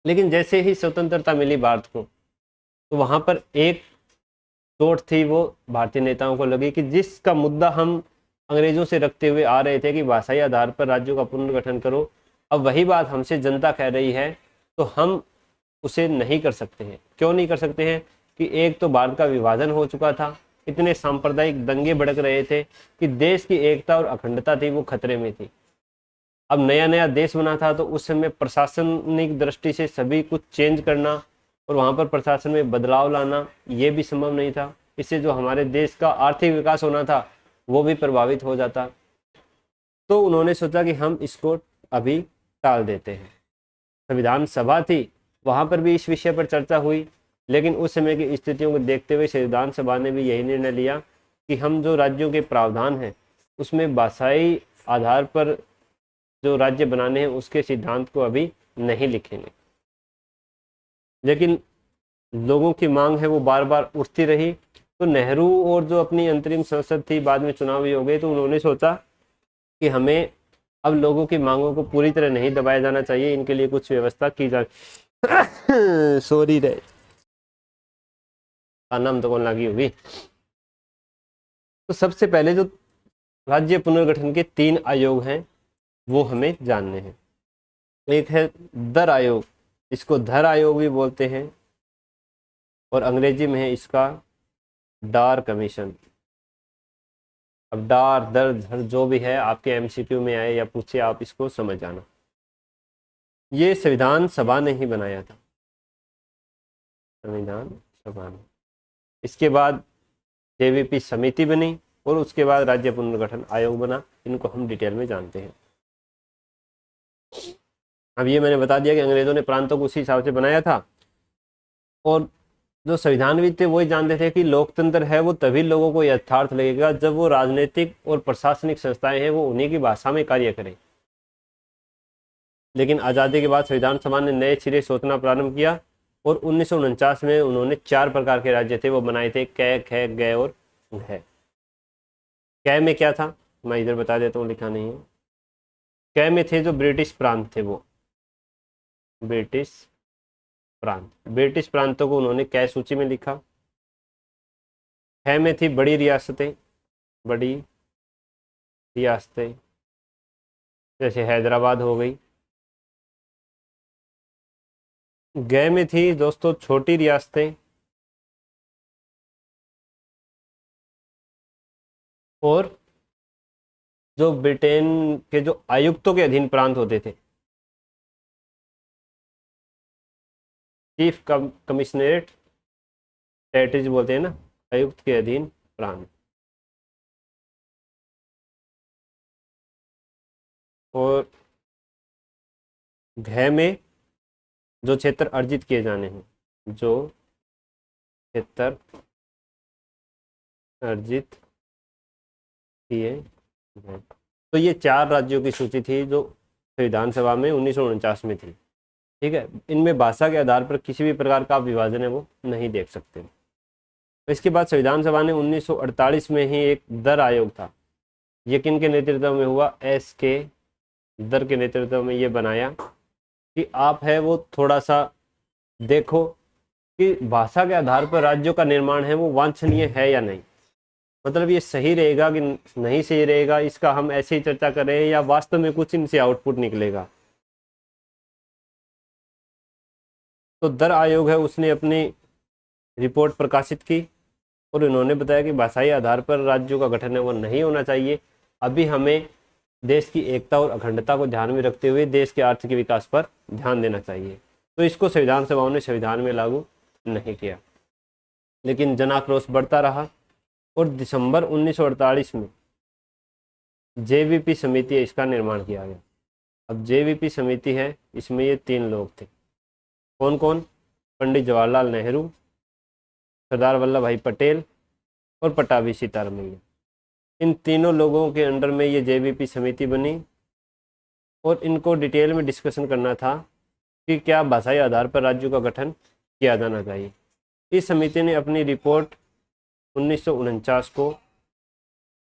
लेकिन जैसे ही स्वतंत्रता मिली भारत को तो वहाँ पर एक चोट थी वो भारतीय नेताओं को लगी कि जिसका मुद्दा हम अंग्रेजों से रखते हुए आ रहे थे कि भाषाई आधार पर राज्यों का पुनर्गठन करो, अब वही बात हमसे जनता कह रही है तो हम उसे नहीं कर सकते हैं। क्यों नहीं कर सकते हैं कि एक तो भारत का विभाजन हो चुका था, इतने सांप्रदायिक दंगे भड़क रहे थे कि देश की एकता और अखंडता थी वो खतरे में थी। अब नया नया देश बना था तो उस समय प्रशासनिक दृष्टि से सभी कुछ चेंज करना और वहाँ पर प्रशासन में बदलाव लाना ये भी संभव नहीं था। इससे जो हमारे देश का आर्थिक विकास होना था वो भी प्रभावित हो जाता। तो उन्होंने सोचा कि हम इसको अभी टाल देते हैं। संविधान सभा थी, वहाँ पर भी इस विषय पर चर्चा हुई, लेकिन उस समय की स्थितियों को देखते हुए संविधान सभा ने भी यही निर्णय लिया कि हम जो राज्यों के प्रावधान हैं उसमें भाषाई आधार पर जो राज्य बनाने हैं उसके सिद्धांत को अभी नहीं लिखेंगे। लेकिन लोगों की मांग है वो बार बार उठती रही। तो नेहरू और जो अपनी अंतरिम संसद थी, बाद में चुनाव भी हो गए, तो उन्होंने सोचा कि हमें अब लोगों की मांगों को पूरी तरह नहीं दबाया जाना चाहिए, इनके लिए कुछ व्यवस्था की जाए। सॉरी रे, नाम तो कौन लगी होगी। तो सबसे पहले जो राज्य पुनर्गठन के 3 आयोग हैं वो हमें जानने हैं। एक है दर आयोग, इसको धर आयोग भी बोलते हैं और अंग्रेजी में है इसका डार कमीशन। अब डार दर धर जो भी है आपके एमसीक्यू में आए या पूछे, आप इसको समझ जाना। ये संविधान सभा ने ही बनाया था, संविधान सभा ने। इसके बाद जेवीपी समिति बनी और उसके बाद राज्य पुनर्गठन आयोग बना। इनको हम डिटेल में जानते हैं। अब ये मैंने बता दिया कि अंग्रेजों ने प्रांतों को उसी हिसाब से बनाया था और जो संविधानविद थे वही जानते थे कि लोकतंत्र है वो तभी लोगों को यथार्थ लगेगा जब वो राजनीतिक और प्रशासनिक संस्थाएं हैं वो उन्हीं की भाषा में कार्य करें। लेकिन आज़ादी के बाद संविधान सभा ने नए सिरे सोचना प्रारंभ किया और 1949 में उन्होंने 4 प्रकार के राज्य थे वो बनाए थे, कै, ख, ग और घ। कै में क्या था, मैं इधर बता देता हूँ, लिखा नहीं है। कै में थे जो ब्रिटिश प्रांत थे, वो ब्रिटिश प्रांतों को उन्होंने कै सूची में लिखा। ख में थी बड़ी रियासतें, जैसे हैदराबाद हो गई। ग में थी दोस्तों छोटी रियासतें और जो ब्रिटेन के जो आयुक्तों के अधीन प्रांत होते थे, चीफ कमिश्नरेट टेरिटरीज बोलते हैं ना, आयुक्त के अधीन प्रांत। और घ में जो क्षेत्र अर्जित किए जाने हैं, जो क्षेत्र अर्जित किए गए। तो ये 4 राज्यों की सूची थी जो संविधान सभा में 1949 में थी। ठीक है, इनमें भाषा के आधार पर किसी भी प्रकार का विभाजन है वो नहीं देख सकते। इसके बाद संविधान सभा ने 1948 में ही एक दर आयोग था, ये किन के नेतृत्व में हुआ, एस के दर के नेतृत्व में ये बनाया कि आप है वो थोड़ा सा देखो कि भाषा के आधार पर राज्यों का निर्माण है वो वांछनीय है या नहीं, मतलब ये सही रहेगा कि नहीं सही रहेगा, इसका हम ऐसे ही चर्चा कर रहे हैं या वास्तव में कुछ इनसे आउटपुट निकलेगा। तो दर आयोग है उसने अपनी रिपोर्ट प्रकाशित की और उन्होंने बताया कि भाषाई आधार पर राज्यों का गठन है वो नहीं होना चाहिए। अभी हमें देश की एकता और अखंडता को ध्यान में रखते हुए देश के आर्थिक विकास पर ध्यान देना चाहिए। तो इसको संविधान सभाओं ने संविधान में लागू नहीं किया, लेकिन जन आक्रोश बढ़ता रहा और दिसंबर 1948 में जेवीपी समिति है इसका निर्माण किया गया। अब जेवीपी समिति है इसमें ये 3 लोग थे, कौन कौन, पंडित जवाहरलाल नेहरू, सरदार वल्लभ भाई पटेल और पटाभी सीतारमैया। इन तीनों लोगों के अंडर में ये जेवीपी समिति बनी और इनको डिटेल में डिस्कशन करना था कि क्या भाषाई आधार पर राज्यों का गठन किया जाना चाहिए। इस समिति ने अपनी रिपोर्ट 1949 को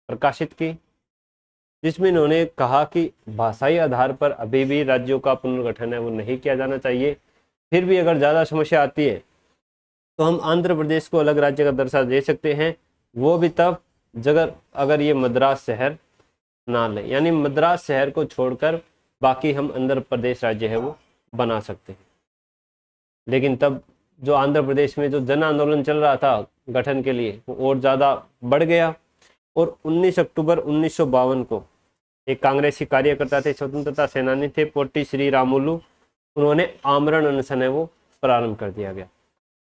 प्रकाशित की, जिसमें इन्होंने कहा कि भाषाई आधार पर अभी भी राज्यों का पुनर्गठन है वो नहीं किया जाना चाहिए। फिर भी अगर ज़्यादा समस्या आती है तो हम आंध्र प्रदेश को अलग राज्य का दर्जा दे सकते हैं, वो भी तब अगर ये मद्रास शहर ना ले, यानी मद्रास शहर को छोड़कर बाकी हम आंध्र प्रदेश राज्य है वो बना सकते हैं। लेकिन तब जो आंध्र प्रदेश में जो जन आंदोलन चल रहा था गठन के लिए वो और ज़्यादा बढ़ गया और 19 अक्टूबर 1952 को एक कांग्रेसी कार्यकर्ता थे, स्वतंत्रता सेनानी थे, पोट्टी श्री रामुलु, उन्होंने आमरण अनशन है वो प्रारंभ कर दिया गया।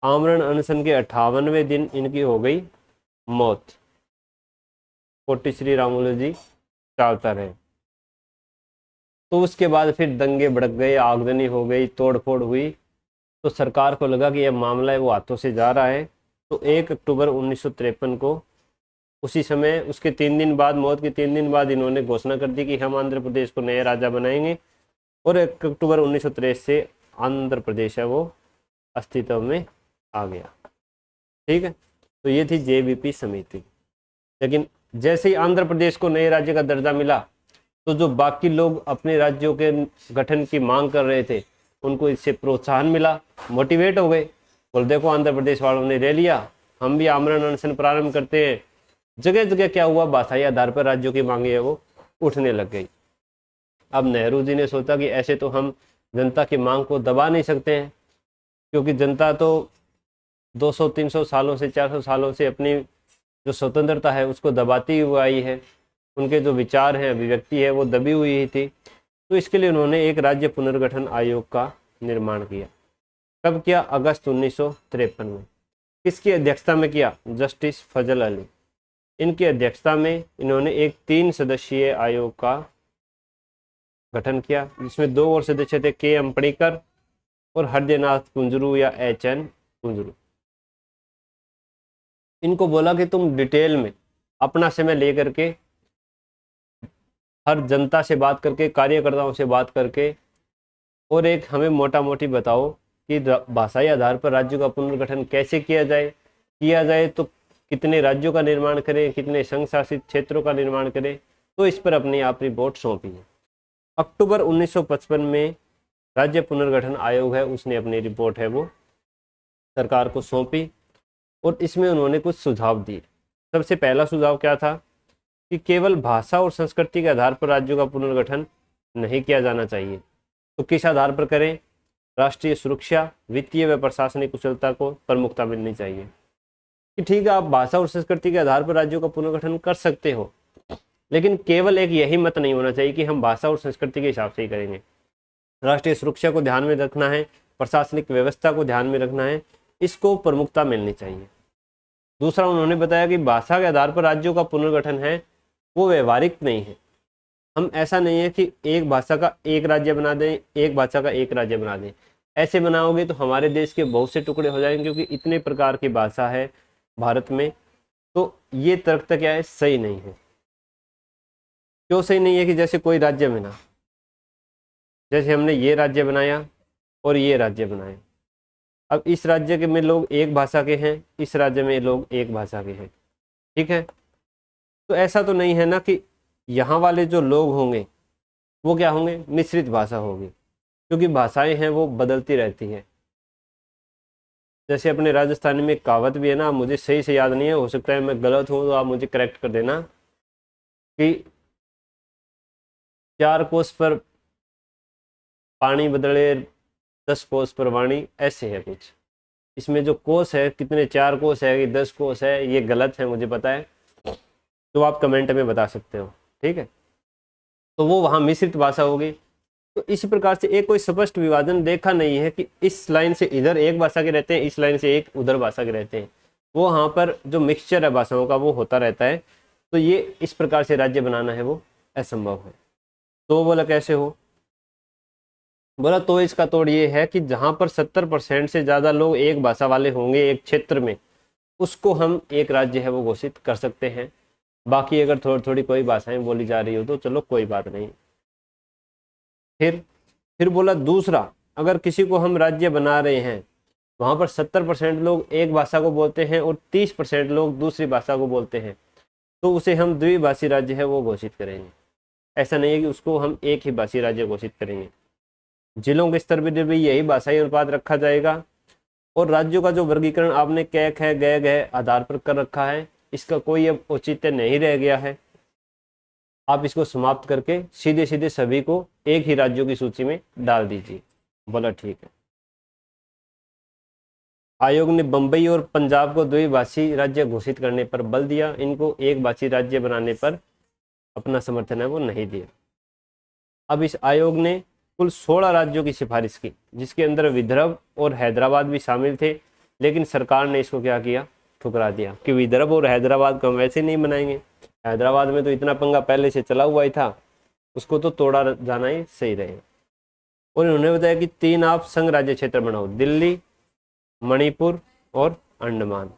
आमरण अनशन के 58वें दिन इनकी हो गई मौत। पोट्टी श्री रामुलु जी चालता रहे। तो उसके बाद फिर दंगे भड़क गए, आगजनी हो गई, तोड़फोड़ हुई। तो सरकार को लगा कि यह मामला है वो हाथों से जा रहा है। तो 1 अक्टूबर 1953 को, उसी समय उसके 3 दिन बाद, मौत के 3 दिन बाद इन्होंने घोषणा कर दी कि हम आंध्र प्रदेश को नए राजा बनाएंगे और 1 अक्टूबर 1963 से आंध्र प्रदेश है वो अस्तित्व में आ गया। ठीक है, तो ये थी जेवीपी समिति। लेकिन जैसे ही आंध्र प्रदेश को नए राज्य का दर्जा मिला तो जो बाकी लोग अपने राज्यों के गठन की मांग कर रहे थे उनको इससे प्रोत्साहन मिला, मोटिवेट हो गए, बोल देखो आंध्र प्रदेश वालों ने ले लिया, हम भी आमरण अनशन प्रारंभ करते हैं। जगह जगह क्या हुआ, भाषाई आधार पर राज्यों की मांगे है वो उठने लग गई। अब नेहरू जी ने सोचा कि ऐसे तो हम जनता की मांग को दबा नहीं सकते हैं, क्योंकि जनता तो 200-300 सालों से 400 सालों से अपनी जो स्वतंत्रता है उसको दबाती हुई आई है, उनके जो विचार हैं, अभिव्यक्ति है वो दबी हुई ही थी। तो इसके लिए उन्होंने एक राज्य पुनर्गठन आयोग का निर्माण किया। कब किया, अगस्त 1953 में। किसकी अध्यक्षता में किया, जस्टिस फजल अली, इनकी अध्यक्षता में इन्होंने एक 3 सदस्यीय आयोग का गठन किया, जिसमें 2 और सदस्य थे, के एम पणिकर और हरदेनाथ कुंजरू या HN कुंजरू। इनको बोला कि तुम डिटेल में अपना समय लेकर के हर जनता से बात करके, कार्यकर्ताओं से बात करके, और एक हमें मोटा मोटी बताओ कि भाषाई आधार पर राज्यों का पुनर्गठन कैसे किया जाए तो कितने राज्यों का निर्माण करें, कितने संघ शासित क्षेत्रों का निर्माण करें। तो इस पर अपनी आप रिपोर्ट सौंपी है। अक्टूबर 1955 में राज्य पुनर्गठन आयोग है, उसने अपनी रिपोर्ट है वो सरकार को सौंपी, और इसमें उन्होंने कुछ सुझाव दिए। सबसे पहला सुझाव क्या था कि केवल भाषा और संस्कृति के आधार पर राज्यों का पुनर्गठन नहीं किया जाना चाहिए। तो किस आधार पर करें? राष्ट्रीय सुरक्षा, वित्तीय व प्रशासनिक कुशलता को प्रमुखता मिलनी चाहिए। कि ठीक है, आप भाषा और संस्कृति के आधार पर राज्यों का पुनर्गठन कर सकते हो, लेकिन केवल एक यही मत नहीं होना चाहिए कि हम भाषा और संस्कृति के हिसाब से ही करेंगे। राष्ट्रीय सुरक्षा को ध्यान में रखना है, प्रशासनिक व्यवस्था को ध्यान में रखना है, इसको प्रमुखता मिलनी चाहिए। दूसरा, उन्होंने बताया कि भाषा के आधार पर राज्यों का पुनर्गठन है वो व्यवहारिक नहीं है। हम ऐसा नहीं है कि एक भाषा का एक राज्य बना दें, एक भाषा का एक राज्य बना दें। ऐसे बनाओगे तो हमारे देश के बहुत से टुकड़े हो जाएंगे, क्योंकि इतने प्रकार की भाषा है भारत में। तो ये तर्क क्या है, सही नहीं है। क्यों सही नहीं है? कि जैसे कोई राज्य बना, जैसे हमने ये राज्य बनाया और ये राज्य बनाया, अब इस राज्य के में लोग एक भाषा के हैं, इस राज्य में लोग एक भाषा के हैं, ठीक है। तो ऐसा तो नहीं है ना कि यहाँ वाले जो लोग होंगे वो क्या होंगे, मिश्रित भाषा होगी, क्योंकि भाषाएं हैं वो बदलती रहती हैं। जैसे अपने राजस्थानी में एक कहावत भी है ना, मुझे सही से याद नहीं है, हो सकता है मैं गलत हूँ तो आप मुझे करेक्ट कर देना, कि 4 कोस पर पानी बदले 10 कोस पर वाणी, ऐसे है कुछ। इसमें जो कोस है, कितने 4 कोस है कि 10 कोस है, ये गलत है मुझे पता है, तो आप कमेंट में बता सकते हो, ठीक है। तो वो वहाँ मिश्रित भाषा होगी। तो इसी प्रकार से एक कोई स्पष्ट विभाजन देखा नहीं है कि इस लाइन से इधर एक भाषा के रहते हैं, इस लाइन से एक उधर भाषा के रहते हैं। वो वहाँ पर जो मिक्सचर है भाषाओं का वो होता रहता है। तो ये इस प्रकार से राज्य बनाना है वो असंभव है। तो बोला कैसे हो? बोला तो इसका तोड़ ये है कि जहाँ पर 70% से ज़्यादा लोग एक भाषा वाले होंगे एक क्षेत्र में, उसको हम एक राज्य है वो घोषित कर सकते हैं। बाकी अगर थोड़ी थोड़ी कोई भाषाएं बोली जा रही हो तो चलो कोई बात नहीं। फिर बोला दूसरा, अगर किसी को हम राज्य बना रहे हैं, वहाँ पर 70% लोग एक भाषा को बोलते हैं और 30% लोग दूसरी भाषा को बोलते हैं, तो उसे हम द्विभाषी राज्य है वो घोषित करेंगे। ऐसा नहीं है कि उसको हम एक ही भाषी राज्य घोषित करेंगे। जिलों के स्तर पर भी यही भाषाई अनुपात रखा जाएगा। और राज्यों का जो वर्गीकरण आपने कै ख गए गए आधार पर कर रखा है, इसका कोई अब औचित्य नहीं रह गया है। आप इसको समाप्त करके सीधे सीधे सभी को एक ही राज्यों की सूची में डाल दीजिए। बोला ठीक है। आयोग ने बंबई और पंजाब को द्विभाषी राज्य घोषित करने पर बल दिया, इनको एक भाषी राज्य बनाने पर अपना समर्थन है वो नहीं दिया। अब इस आयोग ने कुल 16 राज्यों की सिफारिश की, जिसके अंदर विदर्भ और हैदराबाद भी शामिल थे, लेकिन सरकार ने इसको क्या किया, ठुकरा दिया कि विदर्भ और हैदराबाद को हम वैसे नहीं बनाएंगे। हैदराबाद में तो इतना पंगा पहले से चला हुआ ही था, उसको तो तोड़ा जाना ही सही रहेगा। और इन्होंने बताया कि 3 आप संघ राज्य क्षेत्र बनाओ, दिल्ली, मणिपुर और अंडमान।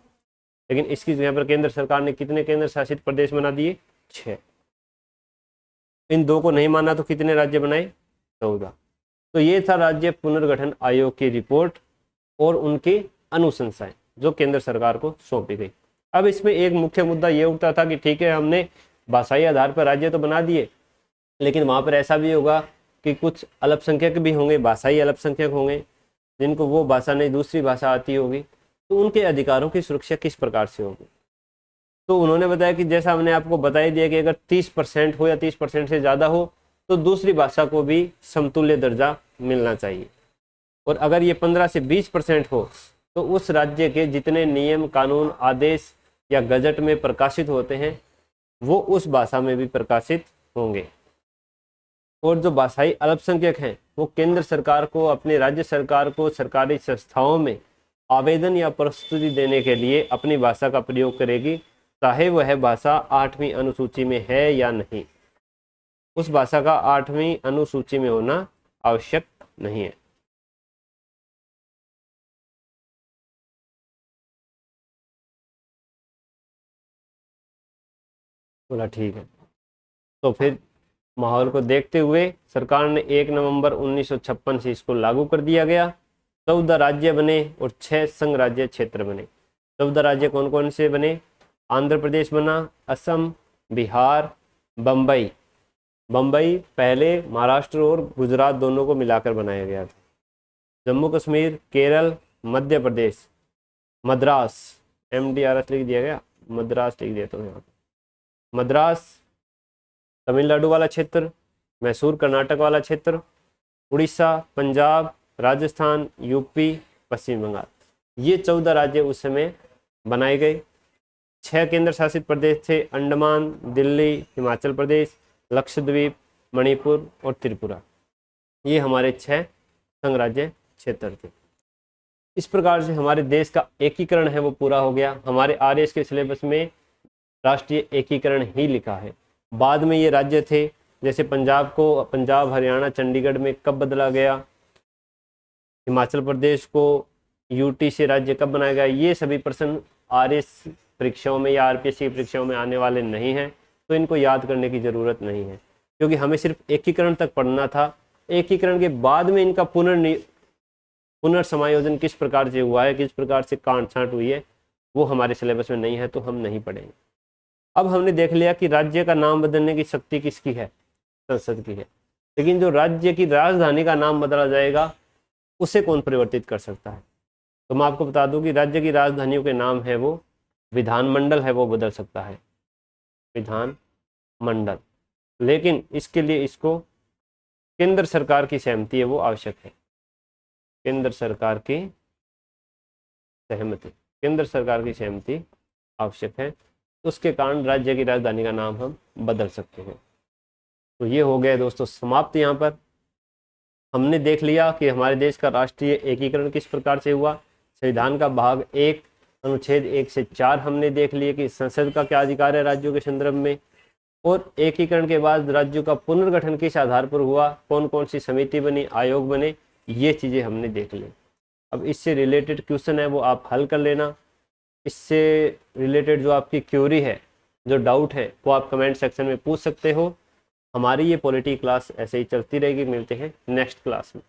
लेकिन इसकी जगह पर केंद्र सरकार ने कितने केंद्र शासित प्रदेश बना दिए? 6। इन 2 को नहीं माना तो कितने राज्य बनाए? 14। तो ये था राज्य पुनर्गठन आयोग की रिपोर्ट और उनकी अनुशंसाएं जो केंद्र सरकार को सौंपी गई। अब इसमें एक मुख्य मुद्दा ये उठता था कि ठीक है, हमने भाषाई आधार पर राज्य तो बना दिए, लेकिन वहाँ पर ऐसा भी होगा कि कुछ अल्पसंख्यक भी होंगे, भाषाई अल्पसंख्यक होंगे, जिनको वो भाषा नहीं दूसरी भाषा आती होगी, तो उनके अधिकारों की सुरक्षा किस प्रकार से होगी? तो उन्होंने बताया कि जैसा हमने आपको बता ही दिया कि अगर 30% हो या 30% से ज़्यादा हो तो दूसरी भाषा को भी समतुल्य दर्जा मिलना चाहिए। और अगर ये 15 से 20% हो तो उस राज्य के जितने नियम, कानून, आदेश या गजट में प्रकाशित होते हैं वो उस भाषा में भी प्रकाशित होंगे। और जो भाषाई अल्पसंख्यक हैं वो केंद्र सरकार को, अपने राज्य सरकार को, सरकारी संस्थाओं में आवेदन या प्रस्तुति देने के लिए अपनी भाषा का प्रयोग करेगी, चाहे वह भाषा 8वीं अनुसूची में है या नहीं। उस भाषा का 8वीं अनुसूची में होना आवश्यक नहीं है। बोला ठीक है। तो फिर माहौल को देखते हुए सरकार ने 1 नवंबर 1956 से इसको लागू कर दिया गया। 14 राज्य बने और 6 संघ राज्य क्षेत्र बने। 14 राज्य कौन कौन से बने? आंध्र प्रदेश बना, असम, बिहार, बम्बई। बम्बई पहले महाराष्ट्र और गुजरात दोनों को मिलाकर बनाया गया था। जम्मू कश्मीर, केरल, मध्य प्रदेश, मद्रास, MDRS लिख दिया गया, मद्रास लिख दिया तो यहाँ पे मद्रास, तमिलनाडु वाला क्षेत्र, मैसूर कर्नाटक वाला क्षेत्र, उड़ीसा, पंजाब, राजस्थान, यूपी, पश्चिम बंगाल। ये 14 राज्य उस समय बनाए गए। 6 केंद्र शासित प्रदेश थे, अंडमान, दिल्ली, हिमाचल प्रदेश, लक्षद्वीप, मणिपुर और त्रिपुरा। ये हमारे 6 संघ राज्य क्षेत्र थे। इस प्रकार से हमारे देश का एकीकरण है वो पूरा हो गया। हमारे RS के सिलेबस में राष्ट्रीय एकीकरण ही लिखा है। बाद में ये राज्य थे, जैसे पंजाब को पंजाब, हरियाणा, चंडीगढ़ में कब बदला गया, हिमाचल प्रदेश को UT से राज्य कब बनाया गया, ये सभी प्रश्न RS परीक्षाओं में या RPSC की परीक्षाओं में आने वाले नहीं हैं, तो इनको याद करने की ज़रूरत नहीं है, क्योंकि हमें सिर्फ एकीकरण तक पढ़ना था। एकीकरण के बाद में इनका पुनर्समायोजन किस प्रकार से हुआ है, किस प्रकार से काट छांट हुई है, वो हमारे सिलेबस में नहीं है, तो हम नहीं पढ़ेंगे। अब हमने देख लिया कि राज्य का नाम बदलने की शक्ति किसकी है? संसद की है। लेकिन जो राज्य की राजधानी का नाम बदला जाएगा उसे कौन परिवर्तित कर सकता है? तो मैं आपको बता दूं कि राज्य की राजधानियों के नाम है वो विधानमंडल है, वो बदल सकता है, विधानमंडल। लेकिन इसके लिए इसको केंद्र सरकार की सहमति है वो आवश्यक है, केंद्र सरकार की सहमति, केंद्र सरकार की सहमति आवश्यक है। उसके कारण राज्य की राजधानी का नाम हम बदल सकते हैं। तो ये हो गया दोस्तों समाप्त। यहाँ पर हमने देख लिया कि हमारे देश का राष्ट्रीय एकीकरण किस प्रकार से हुआ। संविधान का भाग 1 अनुच्छेद 1 से 4 हमने देख लिए कि संसद का क्या अधिकार है राज्यों के संदर्भ में, और एकीकरण के बाद राज्यों का पुनर्गठन किस आधार पर हुआ, कौन कौन सी समिति बनी, आयोग बने, ये चीज़ें हमने देख ली। अब इससे रिलेटेड क्वेश्चन है वो आप हल कर लेना। इससे रिलेटेड जो आपकी क्यूरी है, जो डाउट है, वो आप कमेंट सेक्शन में पूछ सकते हो। हमारी ये पॉलिटी क्लास ऐसे ही चलती रहेगी। मिलते हैं नेक्स्ट क्लास में।